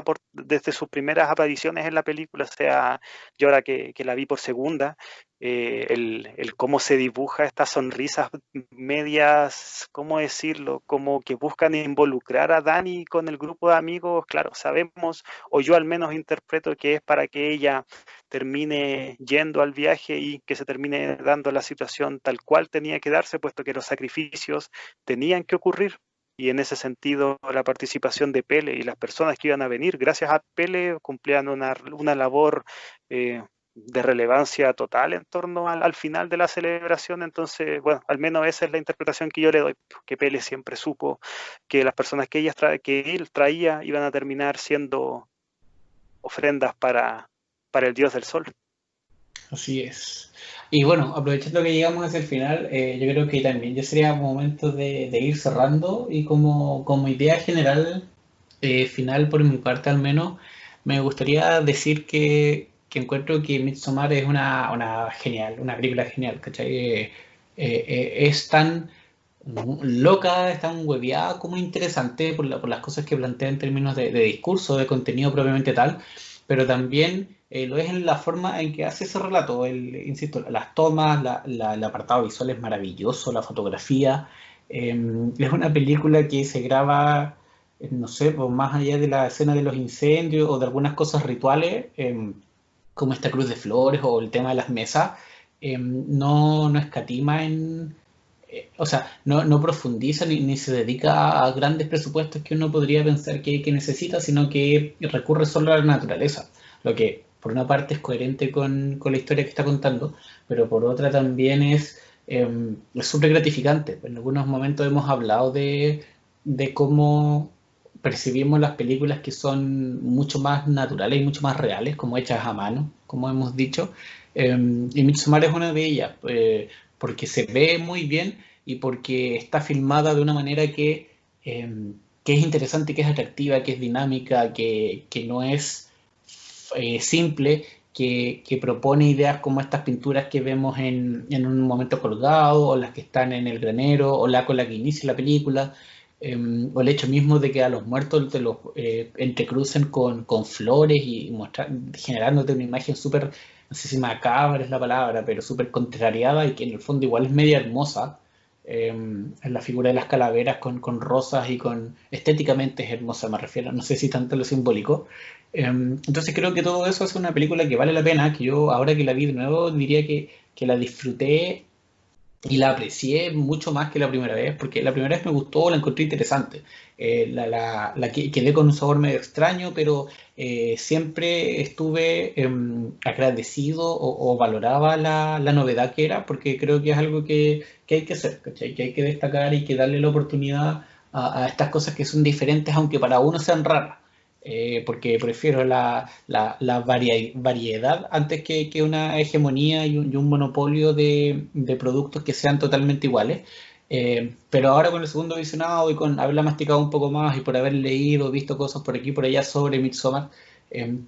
S2: apariciones en la película. O sea, yo ahora que la vi por segunda, el cómo se dibuja estas sonrisas medias, ¿cómo decirlo? Como que buscan involucrar a Dani con el grupo de amigos. Claro, sabemos, o yo al menos interpreto que es para que ella termine yendo al viaje y que se termine dando la situación tal cual tenía que darse, puesto que los sacrificios tenían que ocurrir. Y en ese sentido, la participación de Pele y las personas que iban a venir, gracias a Pele, cumplían una labor de relevancia total en torno al final de la celebración. Entonces, bueno, al menos esa es la interpretación que yo le doy, que Pele siempre supo que las personas que él traía iban a terminar siendo ofrendas para el dios del sol.
S1: Así es. Y bueno, aprovechando que llegamos hacia el final, yo creo que también ya sería momento de ir cerrando y como idea general, final por mi parte al menos, me gustaría decir que encuentro que Midsommar es una genial, una película genial, ¿cachai? Es tan loca, es tan hueviada como interesante por las cosas que plantea en términos de discurso, de contenido propiamente tal, pero también lo es en la forma en que hace ese relato. Insisto, las tomas, el apartado visual es maravilloso, la fotografía. Es una película que se graba, no sé, pues, más allá de la escena de los incendios o de algunas cosas rituales, como esta cruz de flores o el tema de las mesas, no escatima o sea, no profundiza ni se dedica a grandes presupuestos que uno podría pensar que necesita, sino que recurre solo a la naturaleza, lo que por una parte es coherente con la historia que está contando, pero por otra también es súper gratificante. En algunos momentos hemos hablado de cómo percibimos las películas que son mucho más naturales y mucho más reales, como hechas a mano, como hemos dicho, y Midsommar es una de ellas. Porque se ve muy bien y porque está filmada de una manera que es interesante, que es atractiva, que es dinámica, que no es simple, que propone ideas como estas pinturas que vemos en un momento colgado, o las que están en el granero, o la con la que inicia la película, o el hecho mismo de que a los muertos te los entrecrucen con flores y generándote una imagen súper, no sé si macabra es la palabra, pero súper contrariada y que en el fondo igual es media hermosa. En la figura de las calaveras con rosas y con estéticamente es hermosa, me refiero, no sé si tanto lo simbólico. Entonces creo que todo eso es una película que vale la pena, que yo ahora que la vi de nuevo diría que la disfruté y la aprecié mucho más que la primera vez, porque la primera vez me gustó, la encontré interesante. Quedé con un sabor medio extraño, pero siempre estuve agradecido o valoraba la novedad que era, porque creo que es algo que hay que hacer, ¿cachai? Que hay que destacar y que darle la oportunidad a estas cosas que son diferentes, aunque para uno sean raras. Porque prefiero variedad antes que una hegemonía y un monopolio de productos que sean totalmente iguales. Pero ahora con el segundo visionado y con haberla masticado un poco más y por haber leído, visto cosas por aquí y por allá sobre Midsommar,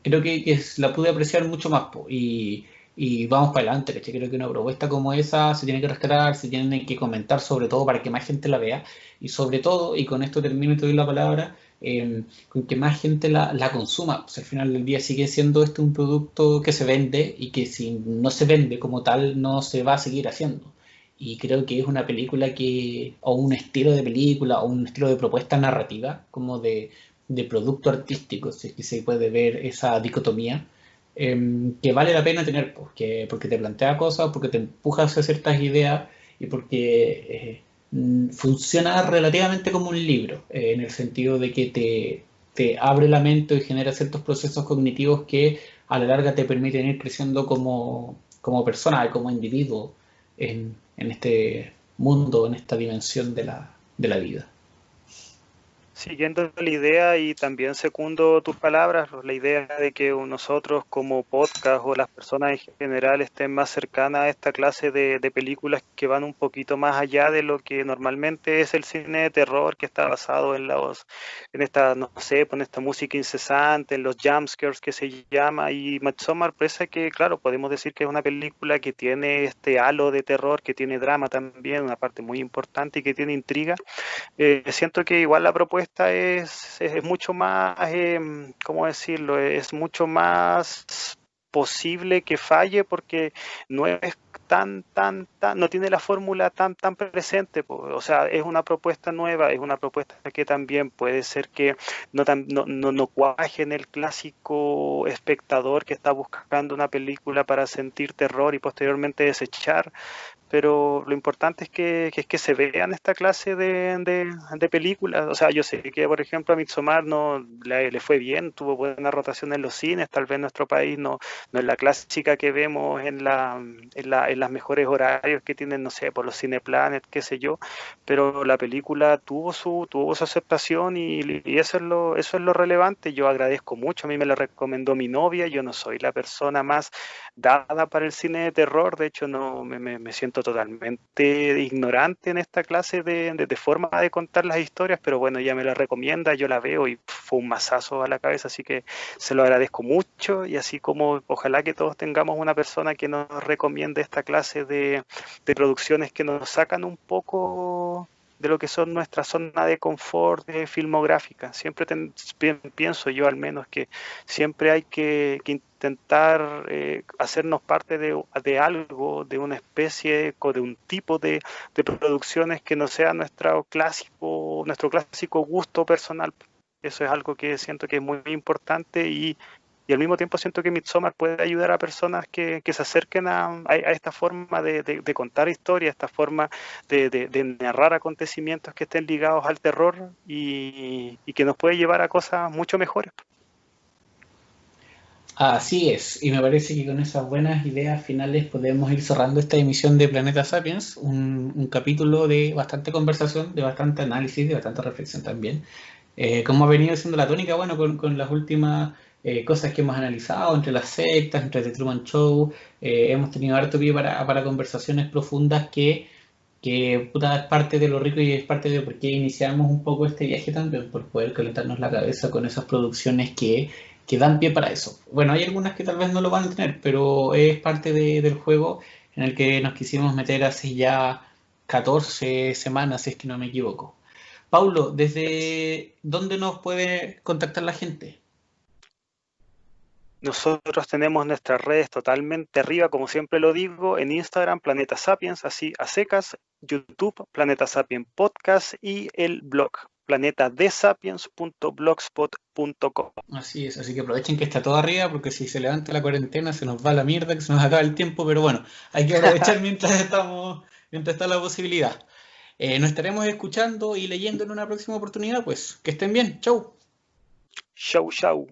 S1: creo que la pude apreciar mucho más. Po, y vamos para adelante, ¿cachai? Creo que una propuesta como esa se tiene que rescatar, se tiene que comentar sobre todo para que más gente la vea y sobre todo, y con esto termino y te doy la palabra, con que más gente la consuma. Pues al final del día sigue siendo este un producto que se vende y que si no se vende como tal no se va a seguir haciendo. y creo que es una película o un estilo de película, o un estilo de propuesta narrativa, como de producto artístico, si es que se puede ver esa dicotomía, que vale la pena tener, porque te plantea cosas, porque te empuja hacia ciertas ideas y porque funciona relativamente como un libro, en el sentido de que te abre la mente y genera ciertos procesos cognitivos que a la larga te permiten ir creciendo como persona y como individuo en este mundo, en esta dimensión de la vida.
S2: Siguiendo la idea y también secundo tus palabras, la idea de que nosotros como podcast o las personas en general estén más cercanas a esta clase de películas que van un poquito más allá de lo que normalmente es el cine de terror, que está basado en esta, no sé, en esta música incesante, en los jumpscares que se llama, y Midsommar, pese a que, claro, podemos decir que es una película que tiene este halo de terror, que tiene drama también, una parte muy importante y que tiene intriga. Siento que igual la propuesta es mucho más, ¿cómo decirlo? Es mucho más posible que falle porque no es no tiene la fórmula tan presente. O sea, es una propuesta nueva, es una propuesta que también puede ser que no cuaje en el clásico espectador que está buscando una película para sentir terror y posteriormente desechar, pero lo importante es que se vean esta clase de películas. O sea, yo sé que, por ejemplo, a Midsommar no le fue bien, tuvo buena rotación en los cines, tal vez en nuestro país no es la clásica que vemos en las mejores horarios que tienen, no sé, por los Cineplanet, qué sé yo, pero la película tuvo su aceptación y eso es lo relevante. Yo agradezco mucho, a mí me la recomendó mi novia, yo no soy la persona más dada para el cine de terror, de hecho no me siento totalmente ignorante en esta clase de forma de contar las historias, pero bueno, ella me la recomienda, yo la veo y fue un mazazo a la cabeza, así que se lo agradezco mucho y así como ojalá que todos tengamos una persona que nos recomiende esta clase de producciones que nos sacan un poco de lo que son nuestra zona de confort filmográfica. Siempre pienso yo al menos que siempre hay que intentar hacernos parte de algo, de una especie o de un tipo de producciones que no sea nuestro clásico gusto personal. Eso es algo que siento que es muy importante y al mismo tiempo siento que Midsommar puede ayudar a personas que se acerquen a esta forma de contar historias, esta forma de narrar acontecimientos que estén ligados al terror y que nos puede llevar a cosas mucho mejores.
S1: Así es, y me parece que con esas buenas ideas finales podemos ir cerrando esta emisión de Planeta Sapiens, un capítulo de bastante conversación, de bastante análisis, de bastante reflexión también. Como ha venido siendo la tónica, bueno, con las últimas cosas que hemos analizado, entre las sectas, entre The Truman Show, hemos tenido harto pie para conversaciones profundas que puta, es parte de lo rico y es parte de por qué iniciamos un poco este viaje también, por poder calentarnos la cabeza con esas producciones que dan pie para eso. Bueno, hay algunas que tal vez no lo van a tener, pero es parte del juego en el que nos quisimos meter hace ya 14 semanas, si es que no me equivoco. Paulo, ¿desde dónde nos puede contactar la gente?
S2: Nosotros tenemos nuestras redes totalmente arriba, como siempre lo digo, en Instagram, Planeta Sapiens, así a secas, YouTube, Planeta Sapiens Podcast y el blog, planetadesapiens.blogspot.com.
S1: Así es, así que aprovechen que está todo arriba porque si se levanta la cuarentena se nos va la mierda, que se nos acaba el tiempo, pero bueno, hay que aprovechar mientras está la posibilidad. Nos estaremos escuchando y leyendo en una próxima oportunidad, pues que estén bien, chau.
S2: Chau, chau.